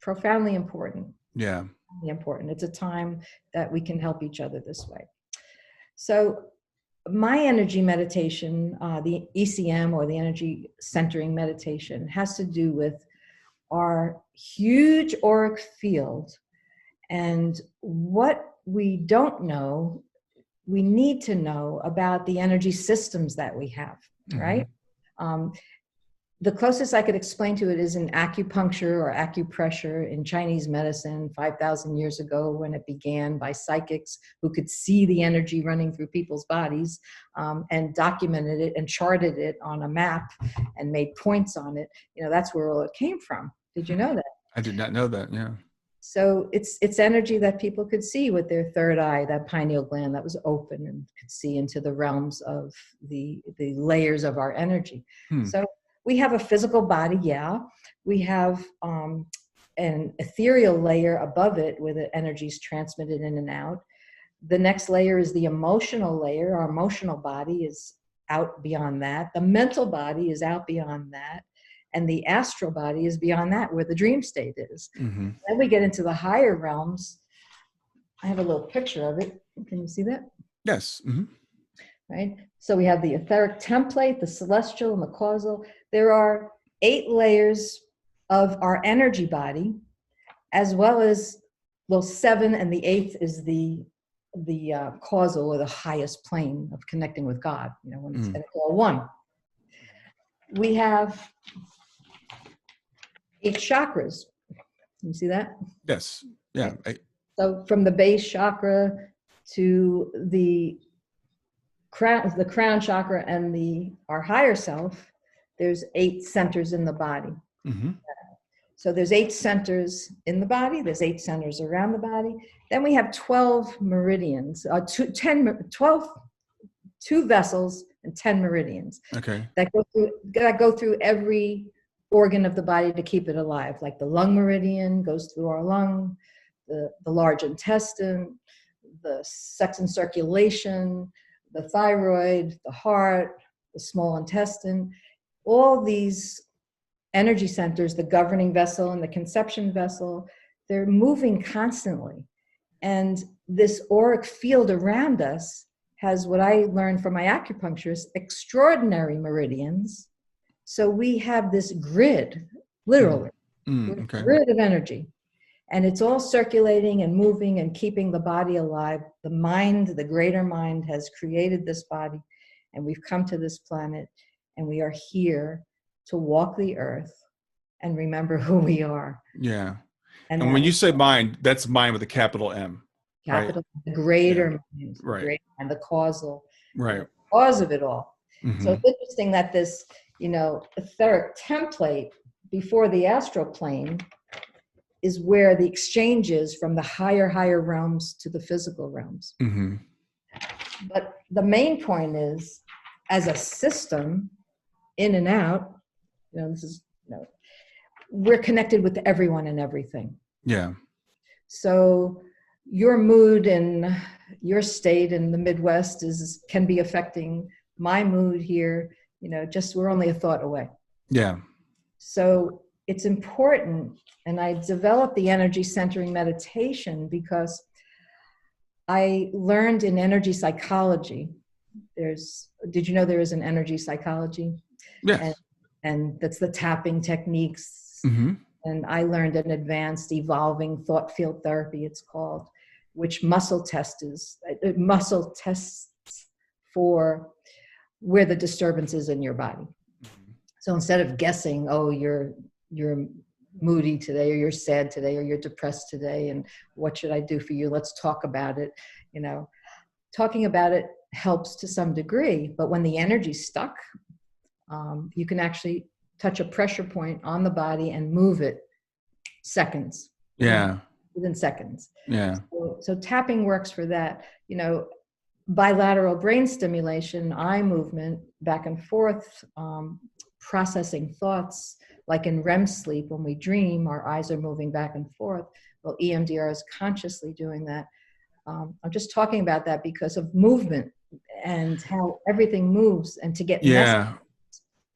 [SPEAKER 2] profoundly important.
[SPEAKER 1] Yeah.
[SPEAKER 2] Important. It's a time that we can help each other this way. So my energy meditation, the ECM or the energy centering meditation, has to do with our huge auric field and what we don't know, we need to know about the energy systems that we have, right? The closest I could explain to it is in acupuncture or acupressure in Chinese medicine 5,000 years ago when it began by psychics who could see the energy running through people's bodies and documented it and charted it on a map and made points on it. That's where all it came from. Did you know that?
[SPEAKER 1] I did not know that, yeah.
[SPEAKER 2] So it's energy that people could see with their third eye, that pineal gland that was open and could see into the realms of the layers of our energy. So we have a physical body, we have an ethereal layer above it where the energy is transmitted in and out. The next layer is the emotional layer. Our emotional body is out beyond that. The mental body is out beyond that. And the astral body is beyond that, where the dream state is. Mm-hmm. Then we get into the higher realms. I have a little picture of it. Can you see that?
[SPEAKER 1] Yes. Mm-hmm.
[SPEAKER 2] Right. So we have the etheric template, the celestial, and the causal. There are 8 layers of our energy body, as well as 7, and the 8th is the causal or the highest plane of connecting with God. When it's all one. we have 8 chakras. Can you see that?
[SPEAKER 1] Yes. Yeah.
[SPEAKER 2] So from the base chakra to the crown chakra and our higher self, there's 8 centers in the body.
[SPEAKER 1] Mm-hmm.
[SPEAKER 2] So there's 8 centers in the body, there's 8 centers around the body. Then we have 12 meridians, 2 vessels and 10 meridians.
[SPEAKER 1] Okay.
[SPEAKER 2] That go through every organ of the body to keep it alive. Like the lung meridian goes through our lung, the large intestine, the sex and circulation, the thyroid, the heart, the small intestine. All these energy centers, the governing vessel and the conception vessel, they're moving constantly. And this auric field around us has, what I learned from my acupuncturist, extraordinary meridians. So we have this grid, literally,
[SPEAKER 1] Okay.
[SPEAKER 2] grid of energy. And it's all circulating and moving and keeping the body alive. The mind, the greater mind, has created this body, and we've come to this planet, and we are here to walk the earth and remember who we are.
[SPEAKER 1] Yeah. And when you say mind, that's mind with a capital M.
[SPEAKER 2] Capital,
[SPEAKER 1] right?
[SPEAKER 2] the greater mind,
[SPEAKER 1] Right.
[SPEAKER 2] And the causal,
[SPEAKER 1] right?
[SPEAKER 2] The cause of it all.
[SPEAKER 1] Mm-hmm.
[SPEAKER 2] So it's interesting that this, etheric template before the astral plane is where the exchange is from the higher realms to the physical realms.
[SPEAKER 1] Mm-hmm.
[SPEAKER 2] But the main point is, as a system, in and out, we're connected with everyone and everything.
[SPEAKER 1] Yeah.
[SPEAKER 2] So your mood in your state in the Midwest can be affecting my mood here. Just we're only a thought away.
[SPEAKER 1] Yeah.
[SPEAKER 2] So it's important, and I developed the energy centering meditation because I learned in energy psychology. Did you know there is an energy psychology?
[SPEAKER 1] Yes.
[SPEAKER 2] And that's the tapping techniques.
[SPEAKER 1] Mm-hmm.
[SPEAKER 2] And I learned an advanced evolving thought field therapy, it's called, which muscle tests for where the disturbance is in your body. Mm-hmm. So instead of guessing, oh, you're moody today, or you're sad today, or you're depressed today, and what should I do for you? Let's talk about it. Talking about it helps to some degree, but when the energy's stuck, you can actually touch a pressure point on the body and move it seconds.
[SPEAKER 1] Yeah.
[SPEAKER 2] Within seconds.
[SPEAKER 1] Yeah.
[SPEAKER 2] So tapping works for that. Bilateral brain stimulation, eye movement, back and forth, processing thoughts, like in REM sleep, when we dream, our eyes are moving back and forth. Well, EMDR is consciously doing that. I'm just talking about that because of movement and how everything moves, and to get messages,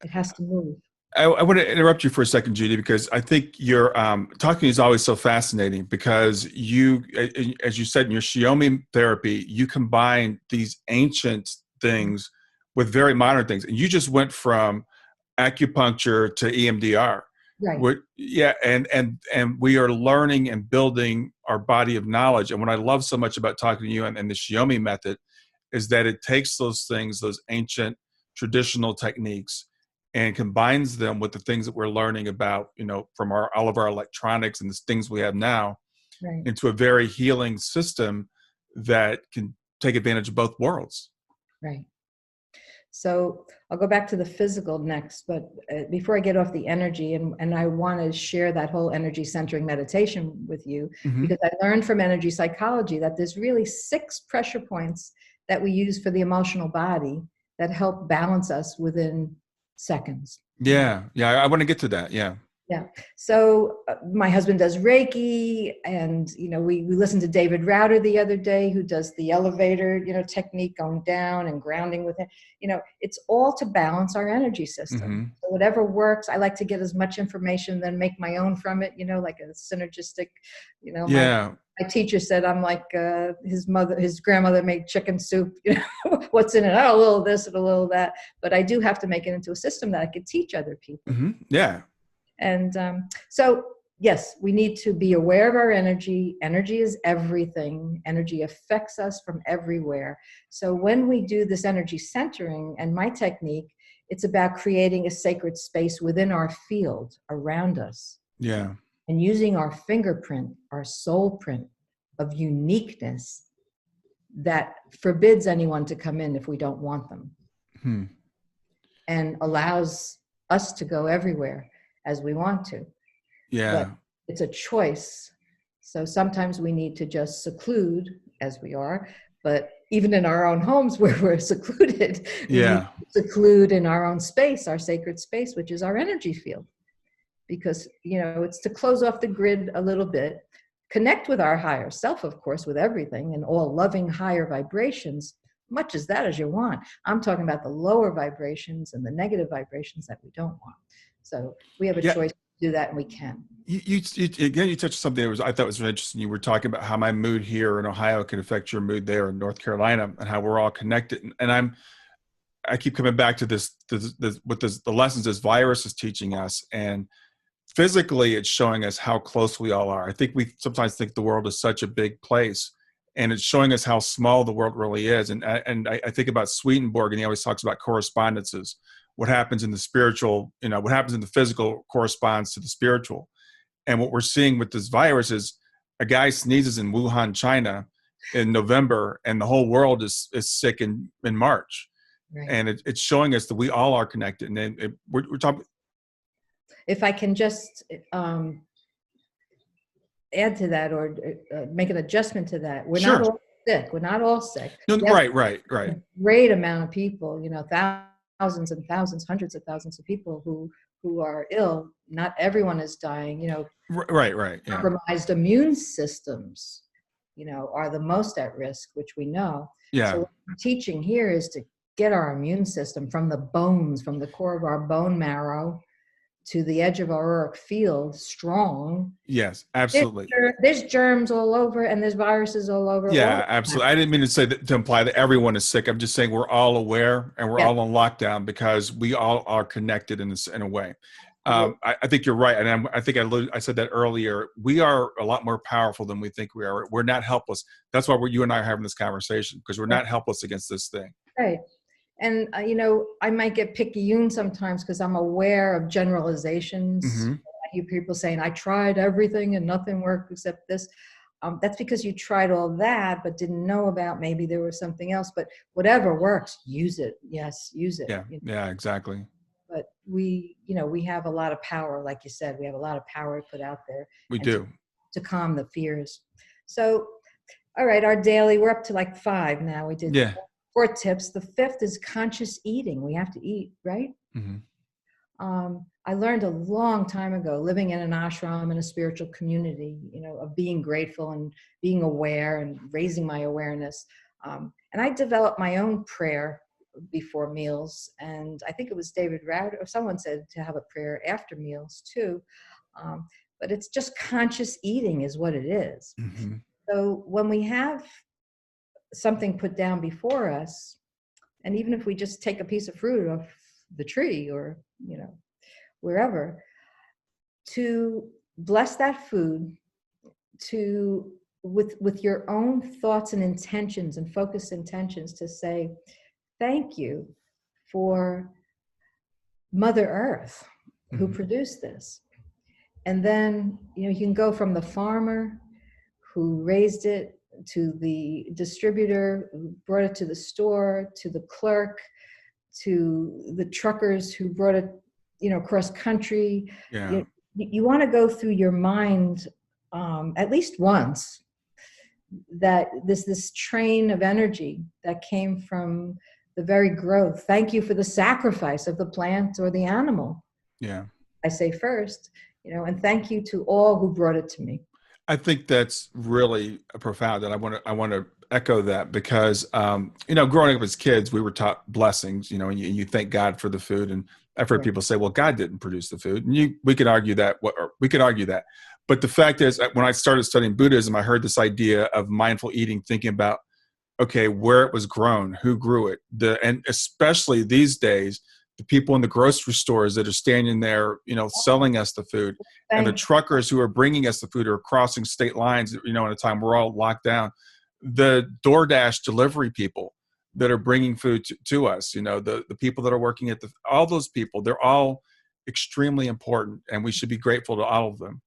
[SPEAKER 2] it has to move.
[SPEAKER 1] I want to interrupt you for a second, Judi, because I think your talking is always so fascinating, because you, as you said in your Shiome Therapy, you combine these ancient things with very modern things. And you just went from acupuncture to EMDR.
[SPEAKER 2] Right.
[SPEAKER 1] And we are learning and building our body of knowledge. And what I love so much about talking to you and the Shiome method is that it takes those things, those ancient traditional techniques, and combines them with the things that we're learning about, from all of our electronics and the things we have now,
[SPEAKER 2] right,
[SPEAKER 1] into a very healing system that can take advantage of both worlds.
[SPEAKER 2] Right. So I'll go back to the physical next, but before I get off the energy, and I want to share that whole energy centering meditation with you, mm-hmm. because I learned from energy psychology that there's really 6 pressure points that we use for the emotional body that help balance us within seconds.
[SPEAKER 1] Yeah. I want to get to that. Yeah.
[SPEAKER 2] So my husband does Reiki, and we listened to David Router the other day, who does the elevator technique, going down and grounding with it. It's all to balance our energy system. Mm-hmm. So whatever works, I like to get as much information, then make my own from it. Like a synergistic. My teacher said I'm like his grandmother made chicken soup. What's in it? Oh, a little this and a little that. But I do have to make it into a system that I could teach other people.
[SPEAKER 1] Mm-hmm. Yeah.
[SPEAKER 2] And so, yes, we need to be aware of our energy. Energy is everything. Energy affects us from everywhere. So when we do this energy centering, and my technique It's about creating a sacred space within our field around us.
[SPEAKER 1] Yeah.
[SPEAKER 2] And using our fingerprint, our soul print of uniqueness that forbids anyone to come in if we don't want them. And allows us to go everywhere as we want to.
[SPEAKER 1] Yeah.
[SPEAKER 2] But it's a choice. So sometimes we need to just seclude as we are, but even in our own homes where we're secluded, we need to seclude in our own space, our sacred space, which is our energy field. Because, it's to close off the grid a little bit, connect with our higher self, of course, with everything and all loving higher vibrations, much as that as you want. I'm talking about the lower vibrations and the negative vibrations that we don't want. So we have a choice to do that, and we can.
[SPEAKER 1] You touched something that I thought was really interesting. You were talking about how my mood here in Ohio can affect your mood there in North Carolina, and how we're all connected. And I keep coming back to the lessons this virus is teaching us, and physically it's showing us how close we all are. I think we sometimes think the world is such a big place, and it's showing us how small the world really is. And I think about Swedenborg, and he always talks about correspondences. What happens in the spiritual, what happens in the physical corresponds to the spiritual. And what we're seeing with this virus is a guy sneezes in Wuhan, China in November, and the whole world is sick in March. Right. And it's showing us that we all are connected. And we're talking.
[SPEAKER 2] If I can just add to that or make an adjustment to that, we're not all sick. We're not all sick.
[SPEAKER 1] No, right.
[SPEAKER 2] A great amount of people, thousands and thousands, hundreds of thousands of people who are ill. Not everyone is dying.
[SPEAKER 1] Right. Yeah.
[SPEAKER 2] Compromised immune systems, are the most at risk, which we know.
[SPEAKER 1] Yeah.
[SPEAKER 2] So what we're teaching here is to get our immune system from the bones, from the core of our bone marrow to the edge of our auric field strong.
[SPEAKER 1] Yes, absolutely.
[SPEAKER 2] There's germs all over, and there's viruses all over.
[SPEAKER 1] Yeah, absolutely. I didn't mean to say that to imply that everyone is sick. I'm just saying we're all aware, and we're all on lockdown because we all are connected in a way. I think you're right, and I think I said that earlier. We are a lot more powerful than we think we are. We're not helpless. That's why you and I are having this conversation, because we're not helpless against this thing.
[SPEAKER 2] Right. And, I might get picayune sometimes because I'm aware of generalizations. Mm-hmm. I hear people saying, I tried everything and nothing worked except this. That's because you tried all that, but didn't know about maybe there was something else. But whatever works, use it. Yes, use it.
[SPEAKER 1] Yeah, exactly.
[SPEAKER 2] But we have a lot of power. Like you said, we have a lot of power to put out there.
[SPEAKER 1] We do.
[SPEAKER 2] To calm the fears. So, all right, our daily, we're up to like 5 now. We did 4 tips. The 5th is conscious eating. We have to eat, right? Mm-hmm. I learned a long time ago, living in an ashram in a spiritual community, of being grateful and being aware and raising my awareness. And I developed my own prayer before meals. And I think it was David Rowder, or someone said to have a prayer after meals too. But it's just conscious eating is what it is. Mm-hmm. So when we have something put down before us, and even if we just take a piece of fruit off the tree or wherever, to bless that food, to with your own thoughts and intentions and focused intentions, to say thank you for Mother Earth who produced this. And then you can go from the farmer who raised it, to the distributor who brought it to the store, to the clerk, to the truckers who brought it, cross country.
[SPEAKER 1] Yeah.
[SPEAKER 2] You want to go through your mind at least once that this train of energy that came from the very growth. Thank you for the sacrifice of the plant or the animal.
[SPEAKER 1] Yeah. I
[SPEAKER 2] say first, and thank you to all who brought it to me.
[SPEAKER 1] I think that's really profound, and I want to echo that because growing up as kids, we were taught blessings, and you thank God for the food, and I've heard people say, "Well, God didn't produce the food," and we could argue that. But the fact is, when I started studying Buddhism, I heard this idea of mindful eating, thinking about, okay, where it was grown, who grew it, and especially these days, the people in the grocery stores that are standing there, selling us the food, and the truckers who are bringing us the food are crossing state lines, at a time we're all locked down. The DoorDash delivery people, that are bringing food to us. You know, the people that are working at all those people, they're all extremely important, and we should be grateful to all of them.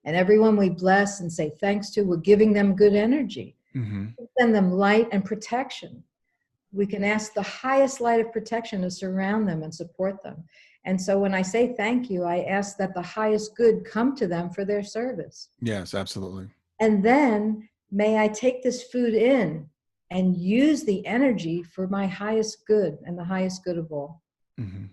[SPEAKER 2] And everyone we bless and say thanks to, we're giving them good energy.
[SPEAKER 1] Mm-hmm.
[SPEAKER 2] Send them light and protection. We can ask the highest light of protection to surround them and support them. And so when I say thank you, I ask that the highest good come to them for their service.
[SPEAKER 1] Yes, absolutely.
[SPEAKER 2] And then may I take this food in and use the energy for my highest good and the highest good of all.
[SPEAKER 1] Mm-hmm.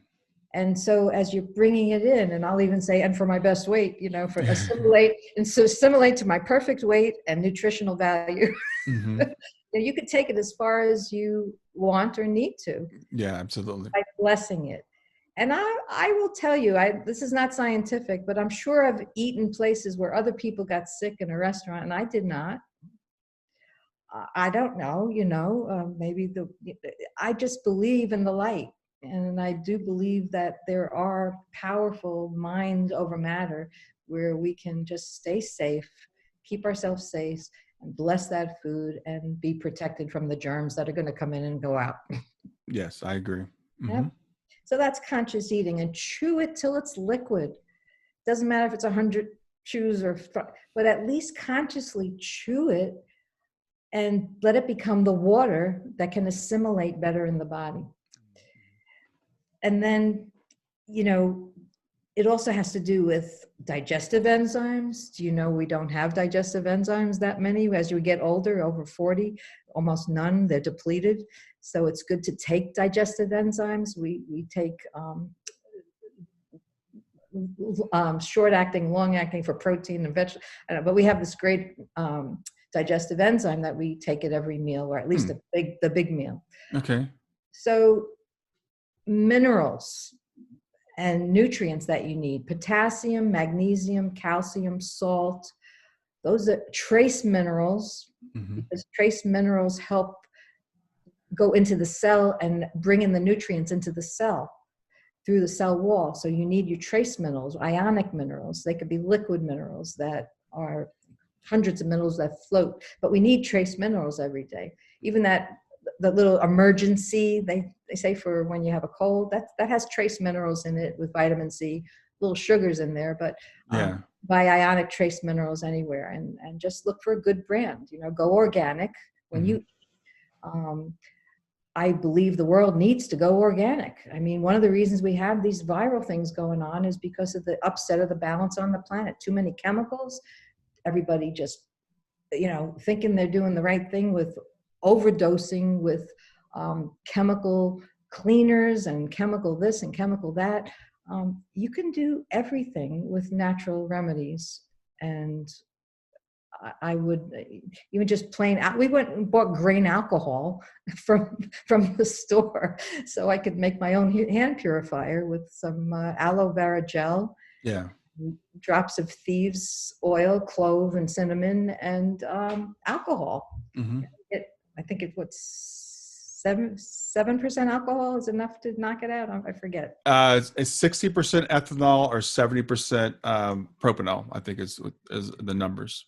[SPEAKER 2] And so as you're bringing it in, and I'll even say, and for my best weight, you know, for assimilate to my perfect weight and nutritional value.
[SPEAKER 1] Mm-hmm.
[SPEAKER 2] You could take it as far as you want or need to.
[SPEAKER 1] Yeah, absolutely.
[SPEAKER 2] By blessing it. And I will tell you, this is not scientific, but I'm sure I've eaten places where other people got sick in a restaurant and I did not. I don't know, you know, I just believe in the light. And I do believe that there are powerful mind over matter where we can just stay safe, keep ourselves safe, and bless that food and be protected from the germs that are going to come in and go out.
[SPEAKER 1] Yes, I agree. Mm-hmm.
[SPEAKER 2] Yep. So that's conscious eating, and chew it till it's liquid. Doesn't matter if it's 100 chews but at least consciously chew it and let it become the water that can assimilate better in the body. And then, you know, it also has to do with digestive enzymes. Do you know we don't have digestive enzymes that many as you get older, over 40, almost none, they're depleted. So it's good to take digestive enzymes. We take short-acting, long-acting for protein and vegetable, but we have this great digestive enzyme that we take at every meal, or at least the big meal.
[SPEAKER 1] Okay.
[SPEAKER 2] So minerals and nutrients that you need: potassium, magnesium, calcium, salt. Those are trace minerals, because trace minerals help go into the cell and bring in the nutrients into the cell through the cell wall. So you need your trace minerals, ionic minerals. They could be liquid minerals that are hundreds of minerals that float, but we need trace minerals every day. Even the little emergency, they say for when you have a cold, that has trace minerals in it with vitamin C, little sugars in there, but buy ionic trace minerals anywhere, and just look for a good brand, you know, go organic when you I believe the world needs to go organic. I mean, one of the reasons we have these viral things going on is because of the upset of the balance on the planet. Too many chemicals, everybody just, you know, thinking they're doing the right thing with overdosing with chemical cleaners and chemical this and chemical that. You can do everything with natural remedies. And I would even just plain, we went and bought grain alcohol from the store so I could make my own hand purifier with some aloe vera gel, drops of thieves oil, clove and cinnamon, and alcohol. I think what's 7% alcohol is enough to knock it out. I forget.
[SPEAKER 1] It's 60% ethanol or 70% propanol, I think is the numbers.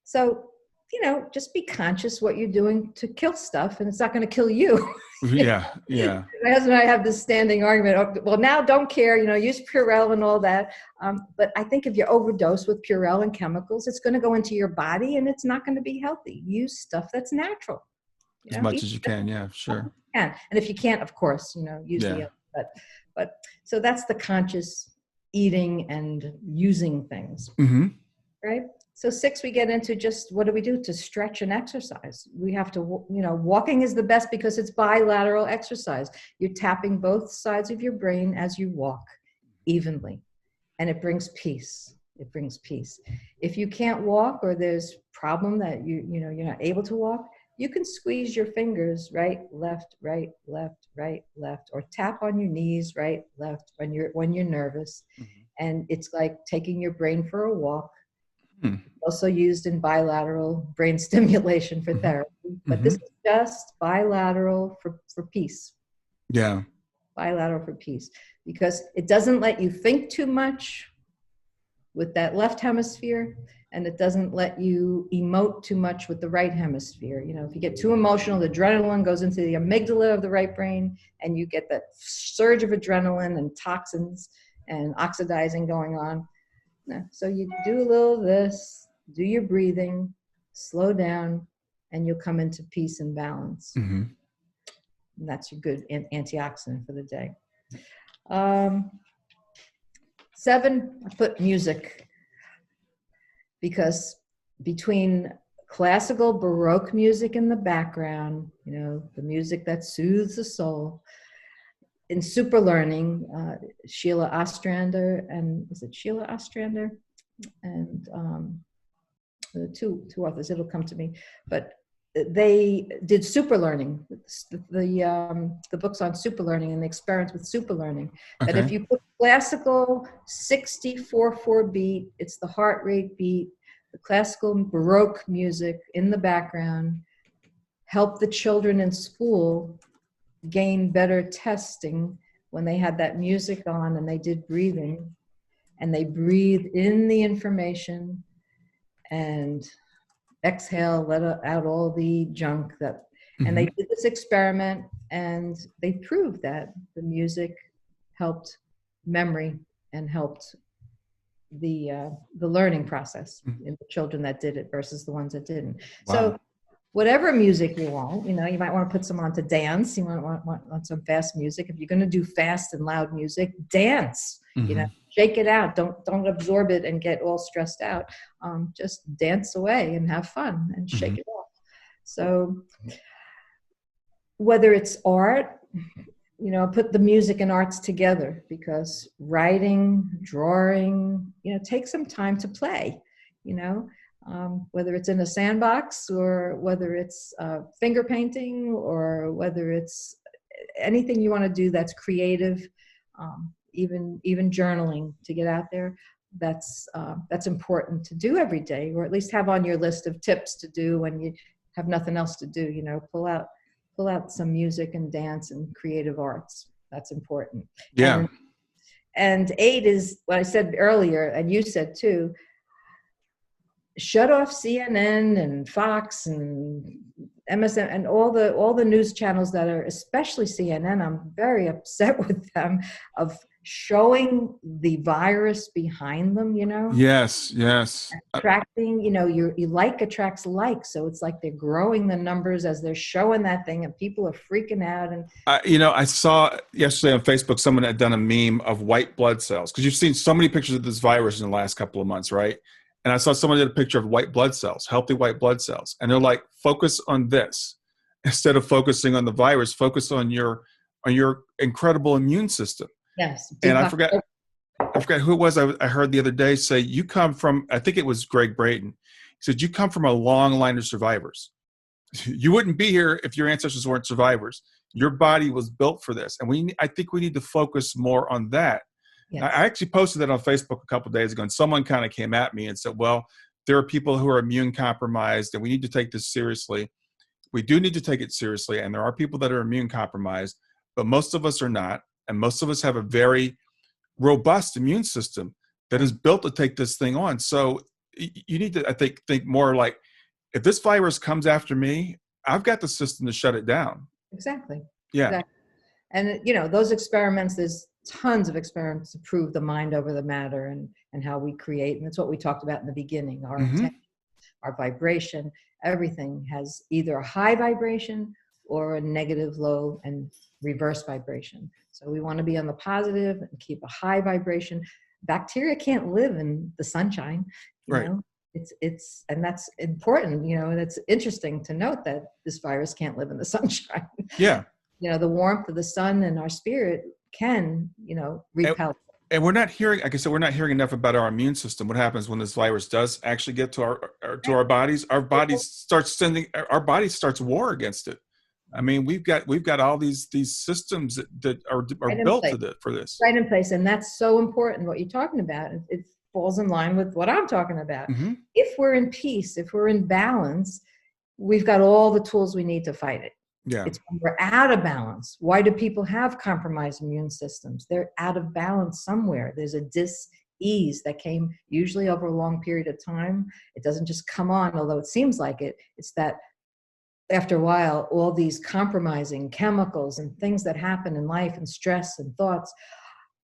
[SPEAKER 2] So, you know, just be conscious what you're doing to kill stuff, and it's not going to kill you.
[SPEAKER 1] Yeah.
[SPEAKER 2] My husband and I have this standing argument. Well, now don't care, you know, use Purell and all that. But I think if you overdose with Purell and chemicals, it's going to go into your body and it's not going to be healthy. Use stuff that's natural.
[SPEAKER 1] As much as you can. Yeah, sure.
[SPEAKER 2] And if you can't, of course, you know, use the other. But so that's the conscious eating and using things. Right? So 6, we get into just what do we do to stretch and exercise? We have to, you know, walking is the best because it's bilateral exercise. You're tapping both sides of your brain as you walk evenly, and it brings peace. It brings peace. If you can't walk, or there's problem that you're not able to walk, you can squeeze your fingers right, left, right, or tap on your knees, right, left, when you're nervous. And it's like taking your brain for a walk. Also used in bilateral brain stimulation for therapy, but this is just bilateral for peace.
[SPEAKER 1] Yeah.
[SPEAKER 2] Bilateral for peace, because it doesn't let you think too much with that left hemisphere. and it doesn't let you emote too much with the right hemisphere. You know, if you get too emotional, the adrenaline goes into the amygdala of the right brain, and you get that surge of adrenaline and toxins and oxidizing going on. No. So you do a little of this, do your breathing, slow down, and you'll come into peace and balance.
[SPEAKER 1] Mm-hmm.
[SPEAKER 2] And that's your good antioxidant for the day. 7, I put music, because between classical Baroque music in the background, you know, the music that soothes the soul, in super learning, Sheila Ostrander, and is it Sheila Ostrander? And the two authors, it'll come to me, but they did super learning, the books on super learning and the experiments with super learning.
[SPEAKER 1] Okay.
[SPEAKER 2] That if you put classical 64/4 beat, it's the heart rate beat, the classical Baroque music in the background, help the children in school gain better testing when they had that music on and they did breathing, and they breathe in the information and exhale, let out all the junk that, and they did this experiment, and they proved that the music helped memory and helped the learning process in the children that did it versus the ones that didn't.
[SPEAKER 1] Wow.
[SPEAKER 2] So whatever music you want, you know, you might want to put some on to dance. You want some fast music. If you're going to do fast and loud music, dance. You know, shake it out. Don't absorb it and get all stressed out. Just dance away and have fun and shake it off. So whether it's art, you know, put the music and arts together, because writing, drawing, you know, take some time to play, you know, whether it's in a sandbox or whether it's finger painting or whether it's anything you want to do that's creative, even journaling, to get out there. That's important to do every day, or at least have on your list of tips to do when you have nothing else to do. You know, pull out some music and dance and creative arts. That's important.
[SPEAKER 1] Yeah.
[SPEAKER 2] And 8 is what I said earlier, and you said too. Shut off CNN and Fox and MSN and all the news channels that are, especially CNN. I'm very upset with them, of showing the virus behind them, you know?
[SPEAKER 1] Yes.
[SPEAKER 2] Attracting, you know, your like attracts like. So it's like they're growing the numbers as they're showing that thing, and people are freaking out. And
[SPEAKER 1] You know, I saw yesterday on Facebook, someone had done a meme of white blood cells, because you've seen so many pictures of this virus in the last couple of months, right? And I saw someone did a picture of white blood cells, healthy white blood cells. And they're like, focus on this. Instead of focusing on the virus, focus on your incredible immune system.
[SPEAKER 2] yes.
[SPEAKER 1] And I forgot who it was. I heard the other day say, you come from, I think it was Greg Braden. He said, you come from a long line of survivors. You wouldn't be here if your ancestors weren't survivors. Your body was built for this. And I think we need to focus more on that.
[SPEAKER 2] Yes.
[SPEAKER 1] I actually posted that on Facebook a couple of days ago, and someone kind of came at me and said, well, there are people who are immune compromised, and we need to take this seriously. We do need to take it seriously, and there are people that are immune compromised, but most of us are not, and most of us have a very robust immune system that is built to take this thing on. So you need to, I think more like, if this virus comes after me, I've got the system to shut it down.
[SPEAKER 2] Exactly.
[SPEAKER 1] Yeah.
[SPEAKER 2] Exactly. And, you know, those experiments, there's tons of experiments to prove the mind over the matter and how we create. And that's what we talked about in the beginning. Our intent, our vibration, everything has either a high vibration or a negative, low, and reverse vibration. So we want to be on the positive and keep a high vibration. Bacteria can't live in the sunshine, you
[SPEAKER 1] Right.
[SPEAKER 2] know. It's and that's important, you know, and it's interesting to note that this virus can't live in the sunshine.
[SPEAKER 1] Yeah.
[SPEAKER 2] You know, the warmth of the sun and our spirit can, you know, repel.
[SPEAKER 1] And we're not hearing, like I said, we're not hearing enough about our immune system. What happens when this virus does actually get to our bodies? Our bodies starts war against it. I mean, we've got all these systems that are built for this.
[SPEAKER 2] Right in place, and that's so important. What you're talking about, it falls in line with what I'm talking about. If we're in peace, if we're in balance, we've got all the tools we need to fight it.
[SPEAKER 1] Yeah.
[SPEAKER 2] It's when we're out of balance. Why do people have compromised immune systems? They're out of balance somewhere. There's a ease that came usually over a long period of time. It doesn't just come on, although it seems like it. It's that after a while, all these compromising chemicals and things that happen in life and stress and thoughts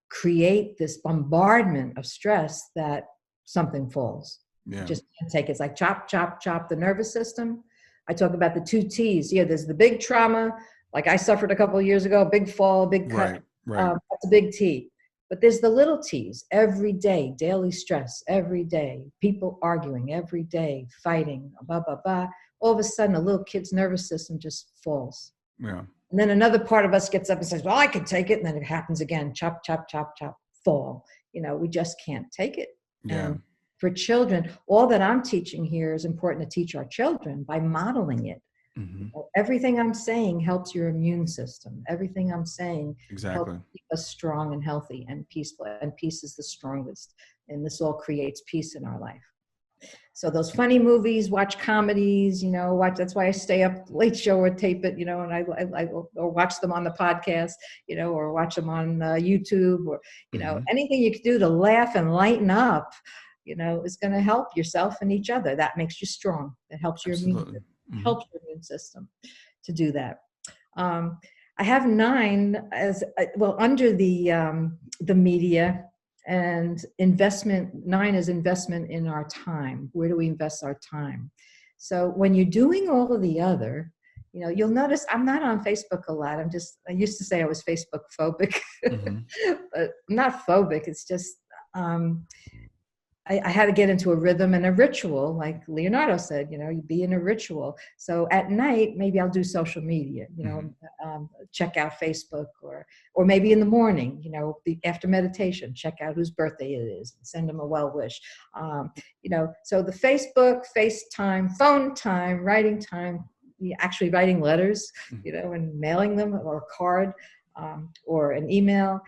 [SPEAKER 2] create this bombardment of stress that something falls.
[SPEAKER 1] Yeah.
[SPEAKER 2] You just can't take it. It's like chop, chop, chop the nervous system. I talk about the 2 T's. Yeah, there's the big trauma, like I suffered a couple of years ago, big fall, big cut.
[SPEAKER 1] Right.
[SPEAKER 2] That's a big T. But there's the little T's, every day, daily stress, every day, people arguing, every day, fighting, blah, blah, blah. All of a sudden, a little kid's nervous system just falls.
[SPEAKER 1] Yeah.
[SPEAKER 2] And then another part of us gets up and says, well, I can take it. And then it happens again, chop, chop, chop, chop, fall. We just can't take it.
[SPEAKER 1] Yeah.
[SPEAKER 2] And for children, all that I'm teaching here is important to teach our children by modeling it.
[SPEAKER 1] Mm-hmm.
[SPEAKER 2] Everything I'm saying helps your immune system. Everything I'm saying
[SPEAKER 1] Exactly.
[SPEAKER 2] helps keep us strong and healthy and peaceful. And peace is the strongest. And this all creates peace in our life. So those funny movies, watch comedies, watch. That's why I stay up late show or tape it, and I or watch them on the podcast, or watch them on YouTube, or anything you can do to laugh and lighten up, is going to help yourself and each other. That makes you strong. It helps your helps your immune system to do that. I have 9 as well under the media. And investment, 9 is investment in our time. Where do we invest our time? So when you're doing all of the other, you'll notice I'm not on Facebook a lot. I used to say I was Facebook phobic, but I'm not phobic. It's just, I had to get into a rhythm and a ritual, like Leonardo said, you be in a ritual. So at night, maybe I'll do social media, check out Facebook, or maybe in the morning, after meditation, check out whose birthday it is, and send them a well wish. So the Facebook, FaceTime, phone time, writing time, actually writing letters, and mailing them, or a card, or an email.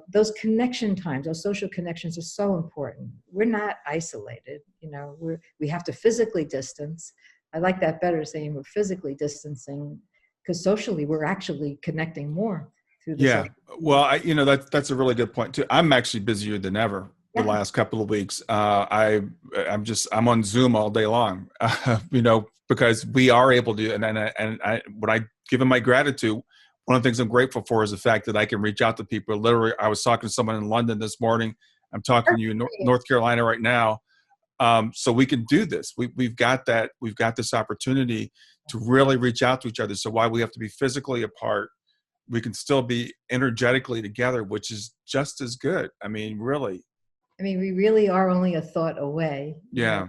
[SPEAKER 2] Those connection times, those social connections are so important. We're not isolated. We have to physically distance. I like that better, saying we're physically distancing, because socially we're actually connecting more through the social.
[SPEAKER 1] Well, that's a really good point too. I'm actually busier than ever the last couple of weeks. I'm on Zoom all day long, because we are able to, and when I give them my gratitude, one of the things I'm grateful for is the fact that I can reach out to people. Literally, I was talking to someone in London this morning. I'm talking to you in North Carolina right now. So we can do this. We've got that. We've got this opportunity to really reach out to each other. So while we have to be physically apart, we can still be energetically together, which is just as good. I mean, really.
[SPEAKER 2] We really are only a thought away.
[SPEAKER 1] Yeah.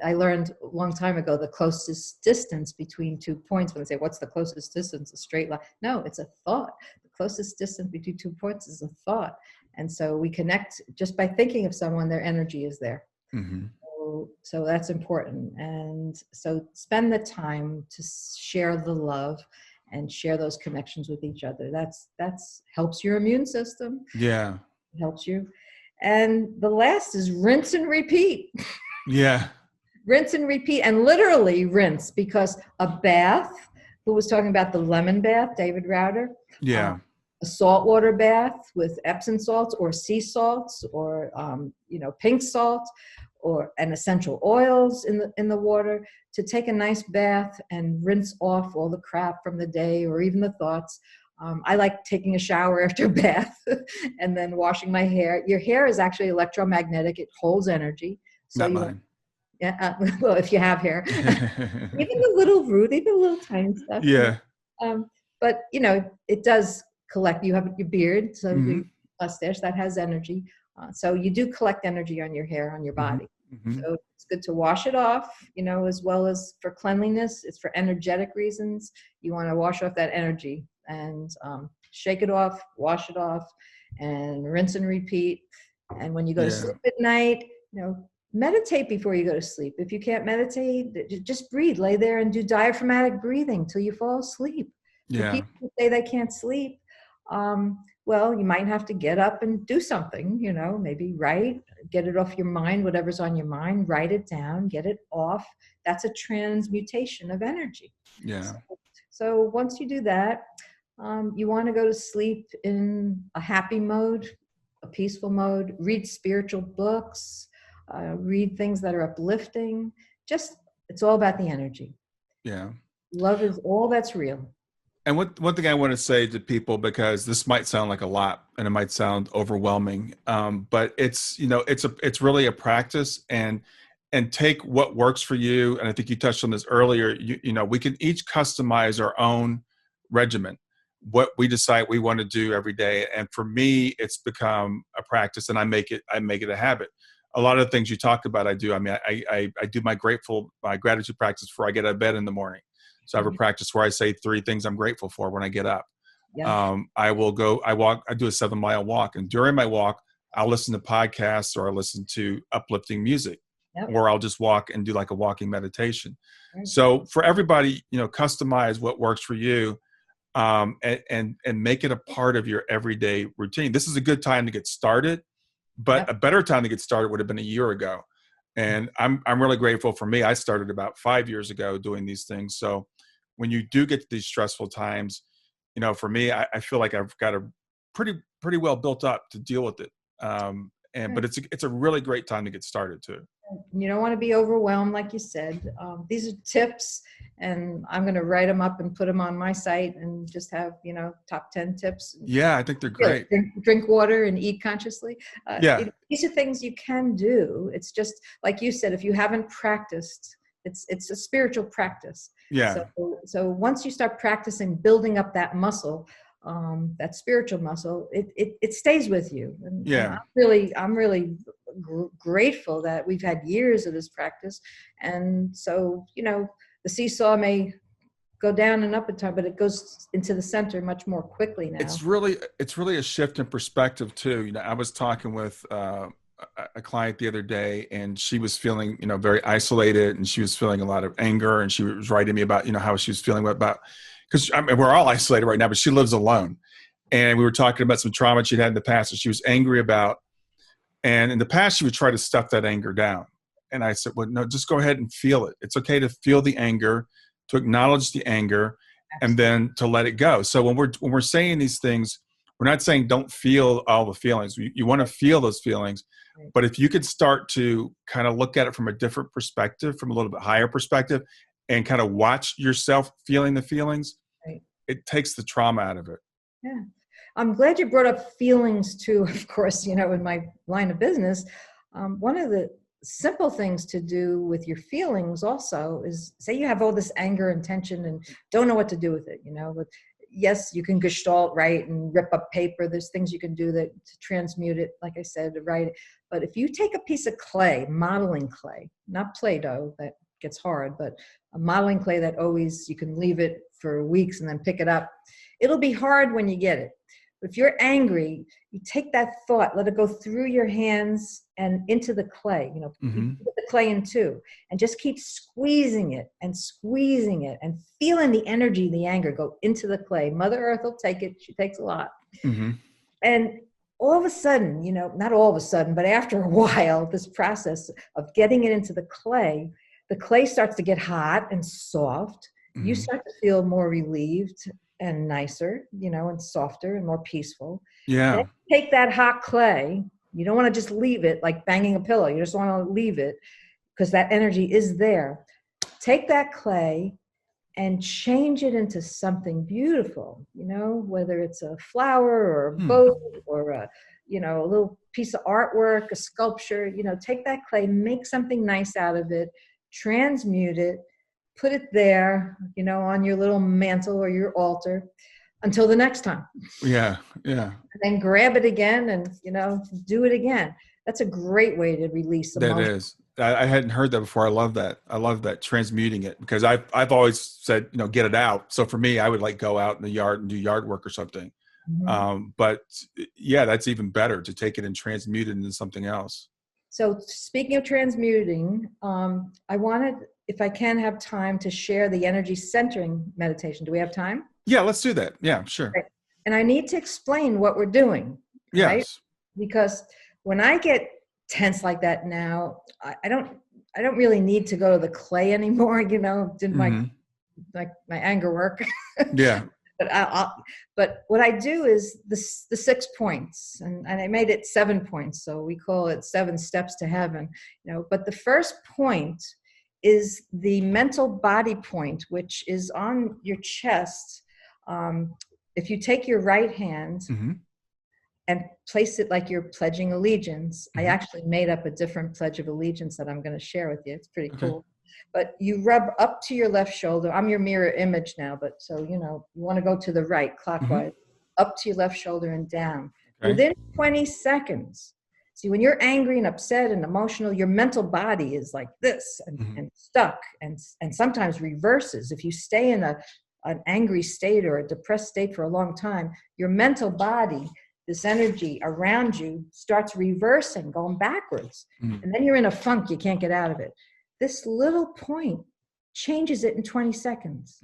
[SPEAKER 2] I learned a long time ago the closest distance between 2 points. When they say, what's the closest distance? A straight line. No, it's a thought. The closest distance between 2 points is a thought. And so we connect just by thinking of someone, their energy is there.
[SPEAKER 1] Mm-hmm.
[SPEAKER 2] So that's important. And so spend the time to share the love and share those connections with each other. That's helps your immune system.
[SPEAKER 1] Yeah.
[SPEAKER 2] It helps you. And the last is rinse and repeat.
[SPEAKER 1] Yeah.
[SPEAKER 2] Rinse and repeat, and literally rinse, because a bath, who was talking about the lemon bath, David Rauder?
[SPEAKER 1] Yeah.
[SPEAKER 2] A saltwater bath with Epsom salts or sea salts, or, pink salt, and essential oils in the water, to take a nice bath and rinse off all the crap from the day, or even the thoughts. I like taking a shower after a bath and then washing my hair. Your hair is actually electromagnetic. It holds energy. So
[SPEAKER 1] Not mine.
[SPEAKER 2] Yeah, well, if you have hair, even the little root, even the little tiny stuff.
[SPEAKER 1] Yeah.
[SPEAKER 2] But it does collect. You have your beard, so the mustache that has energy. So you do collect energy on your hair, on your body.
[SPEAKER 1] Mm-hmm.
[SPEAKER 2] So it's good to wash it off, as well as for cleanliness. It's for energetic reasons. You want to wash off that energy and shake it off, wash it off, and rinse and repeat. And when you go to sleep at night, meditate before you go to sleep. If you can't meditate, just breathe. Lay there and do diaphragmatic breathing till you fall asleep.
[SPEAKER 1] Yeah.
[SPEAKER 2] For people who say they can't sleep, well, you might have to get up and do something, maybe write, get it off your mind, whatever's on your mind, write it down, get it off. That's a transmutation of energy.
[SPEAKER 1] Yeah.
[SPEAKER 2] So once you do that, you want to go to sleep in a happy mode, a peaceful mode, read spiritual books, read things that are uplifting. Just, it's all about the energy.
[SPEAKER 1] Yeah.
[SPEAKER 2] Love is all that's real.
[SPEAKER 1] And one thing I want to say to people, because this might sound like a lot and it might sound overwhelming, but it's, it's really a practice, and take what works for you. And I think you touched on this earlier. We can each customize our own regimen, what we decide we want to do every day. And for me, it's become a practice, and I make it a habit. A lot of the things you talked about, I do. I mean, I do my gratitude practice before I get out of bed in the morning. So I have a practice where I say 3 things I'm grateful for when I get up.
[SPEAKER 2] Yeah.
[SPEAKER 1] I do a 7-mile walk. And during my walk, I'll listen to podcasts, or I'll listen to uplifting music, or I'll just walk and do like a walking meditation.
[SPEAKER 2] Right.
[SPEAKER 1] So for everybody, customize what works for you, and make it a part of your everyday routine. This is a good time to get started, but a better time to get started would have been a year ago. And I'm really grateful. For me, I started about 5 years ago doing these things. So when you do get to these stressful times, for me, I feel like I've got a pretty well built up to deal with it. But it's a really great time to get started too.
[SPEAKER 2] You don't want to be overwhelmed, like you said. These are tips, and I'm going to write them up and put them on my site, and just have, top 10 tips.
[SPEAKER 1] Yeah, I think they're great.
[SPEAKER 2] Drink water and eat consciously. These are things you can do. It's just, like you said, if you haven't practiced, it's a spiritual practice.
[SPEAKER 1] Yeah.
[SPEAKER 2] So once you start practicing, building up that muscle, that spiritual muscle, it stays with you. And I'm really grateful that we've had years of this practice. And so, the seesaw may go down and up at time, but it goes into the center much more quickly now.
[SPEAKER 1] It's really a shift in perspective too. I was talking with a client the other day, and she was feeling, very isolated, and she was feeling a lot of anger, and she was writing me about, how she was feeling about, because we're all isolated right now, but she lives alone. And we were talking about some trauma she'd had in the past that she was angry about. And in the past, she would try to stuff that anger down. And I said, well, no, just go ahead and feel it. It's okay to feel the anger, to acknowledge the anger, and then to let it go. So when we're saying these things, we're not saying don't feel all the feelings. You want to feel those feelings. But if you could start to kind of look at it from a different perspective, from a little bit higher perspective, and kind of watch yourself feeling the feelings, it takes the trauma out of it.
[SPEAKER 2] Yeah. I'm glad you brought up feelings too, of course, in my line of business. One of the simple things to do with your feelings also is, say you have all this anger and tension and don't know what to do with it, but yes, you can gestalt, write, and rip up paper. There's things you can do to transmute it, like I said, to write it. But if you take a piece of clay, modeling clay, not Play-Doh, that gets hard, but a modeling clay that always, you can leave it for weeks and then pick it up. It'll be hard when you get it. If you're angry, you take that thought, let it go through your hands and into the clay, you put the clay in two, and just keep squeezing it and feeling the energy, the anger go into the clay. Mother Earth will take it. She takes a lot. And all of a sudden, not all of a sudden, but after a while, this process of getting it into the clay starts to get hot and soft. You start to feel more relieved and nicer, and softer and more peaceful.
[SPEAKER 1] Yeah.
[SPEAKER 2] Then take that hot clay. You don't want to just leave it like banging a pillow. You just want to leave it because that energy is there. Take that clay and change it into something beautiful, whether it's a flower or a boat or a little piece of artwork, a sculpture. Take that clay, make something nice out of it, transmute it, put it there, on your little mantle or your altar until the next time.
[SPEAKER 1] Yeah. Yeah.
[SPEAKER 2] And then grab it again and, do it again. That's a great way to release emotion.
[SPEAKER 1] That is. I hadn't heard that before. I love that, transmuting it, because I've always said, get it out. So for me, I would go out in the yard and do yard work or something. But yeah, that's even better to take it and transmute it into something else.
[SPEAKER 2] So speaking of transmuting, I wanted, if I can have time, to share the energy centering meditation. Do we have time?
[SPEAKER 1] Yeah, let's do that. Yeah, sure.
[SPEAKER 2] Okay. And I need to explain what we're doing.
[SPEAKER 1] Yes.
[SPEAKER 2] Right? Because when I get tense like that now, I don't really need to go to the clay anymore, did my anger work.
[SPEAKER 1] Yeah.
[SPEAKER 2] But what I do is the 6 points, and I made it 7 points, so we call it 7 steps to heaven. But the first point is the mental body point, which is on your chest. If you take your right hand and place it like you're pledging allegiance, I actually made up a different pledge of allegiance that I'm going to share with you. It's pretty cool. But you rub up to your left shoulder. I'm your mirror image now, but so, you want to go to the right, clockwise, up to your left shoulder and down. Within 20 seconds. See, when you're angry and upset and emotional, your mental body is like this and stuck and sometimes reverses. If you stay in an angry state or a depressed state for a long time, your mental body, this energy around you, starts reversing, going backwards. And then you're in a funk, you can't get out of it. This little point changes it in 20 seconds.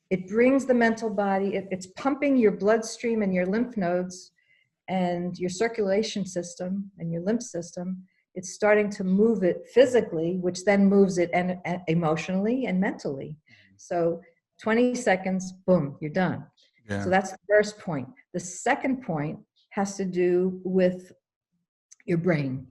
[SPEAKER 2] It brings the mental body, it's pumping your bloodstream and your lymph nodes and your circulation system and your lymph system. It's starting to move it physically, which then moves it emotionally and mentally. So 20 seconds, boom, you're done. Yeah. So that's the first point. The second point has to do with your brain.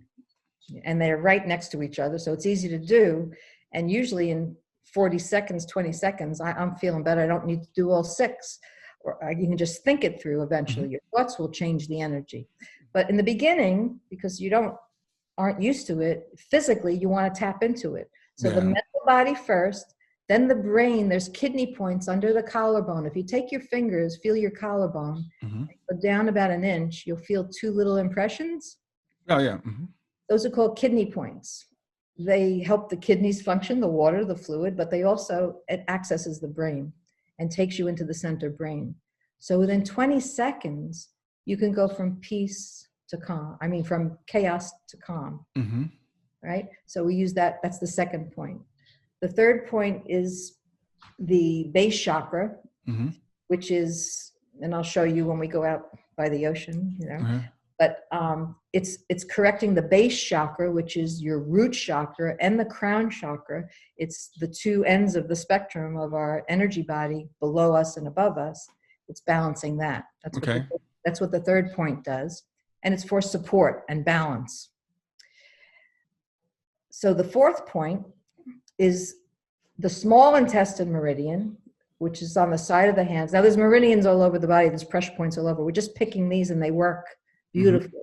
[SPEAKER 2] And they're right next to each other, so it's easy to do. And usually in 40 seconds, 20 seconds, I'm feeling better. I don't need to do all 6. Or you can just think it through eventually. Your thoughts will change the energy. But in the beginning, because you aren't used to it, physically, you want to tap into it. So the mental body first, then the brain. There's kidney points under the collarbone. If you take your fingers, feel your collarbone, go down about an inch, you'll feel 2 little impressions.
[SPEAKER 1] Oh, yeah.
[SPEAKER 2] Those are called kidney points. They help the kidneys function, the water, the fluid, but it accesses the brain and takes you into the center brain. So within 20 seconds, you can go from peace to calm. From chaos to calm, right? So we use that. That's the second point. The third point is the base chakra, which is, and I'll show you when we go out by the ocean, But it's correcting the base chakra, which is your root chakra, and the crown chakra. It's the 2 ends of the spectrum of our energy body, below us and above us. It's balancing that. That's what the third point does. And it's for support and balance. So the fourth point is the small intestine meridian, which is on the side of the hands. Now there's meridians all over the body. There's pressure points all over. We're just picking these and they work beautifully.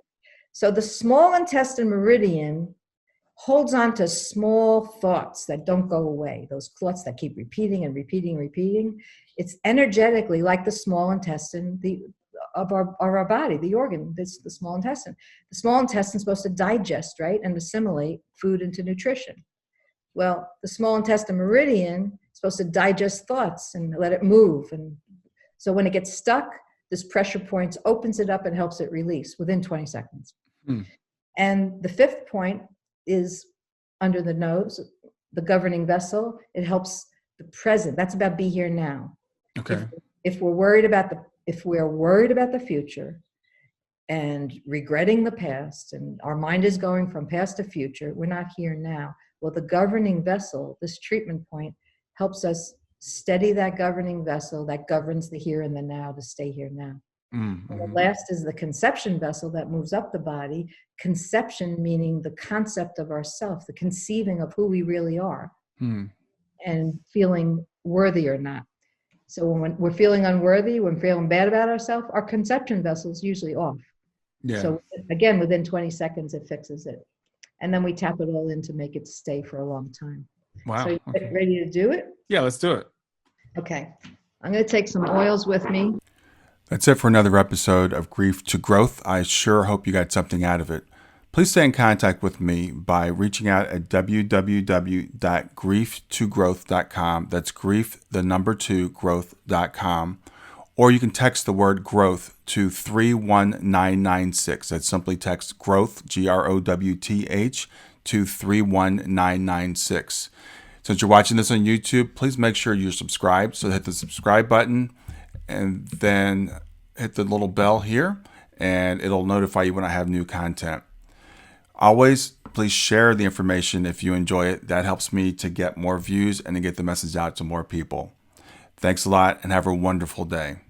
[SPEAKER 2] So the small intestine meridian holds on to small thoughts that don't go away, those thoughts that keep repeating and repeating and repeating. It's energetically like the small intestine of our body, the organ, this the small intestine. The small intestine is supposed to digest, right, and assimilate food into nutrition. Well, the small intestine meridian is supposed to digest thoughts and let it move. And so when it gets stuck, this pressure point opens it up and helps it release within 20 seconds. And the fifth point is under the nose, the governing vessel. It helps the present. That's about be here now. Okay. If we're worried about the future and regretting the past, and our mind is going from past to future, we're not here now. Well, the governing vessel, this treatment point, helps us steady that governing vessel that governs the here and the now to stay here now. And the last is the conception vessel that moves up the body. Conception meaning the concept of ourself, the conceiving of who we really are, and feeling worthy or not. So when we're feeling unworthy, when we're feeling bad about ourselves, our conception vessel is usually off. Yeah. So again, within 20 seconds, it fixes it. And then we tap it all in to make it stay for a long time.
[SPEAKER 1] Wow.
[SPEAKER 2] So you ready to do it?
[SPEAKER 1] Yeah, let's do it.
[SPEAKER 2] Okay. I'm going to take some oils with me.
[SPEAKER 1] That's it for another episode of Grief to Growth. I sure hope you got something out of it. Please stay in contact with me by reaching out at www.grieftogrowth.com. That's grief, the number 2, growth.com. Or you can text the word growth to 31996. That's simply text growth, GROWTH, to 31996. Since you're watching this on YouTube, please make sure you're subscribed. So hit the subscribe button and then hit the little bell here, and it'll notify you when I have new content. Always, please share the information if you enjoy it. That helps me to get more views and to get the message out to more people. Thanks a lot and have a wonderful day.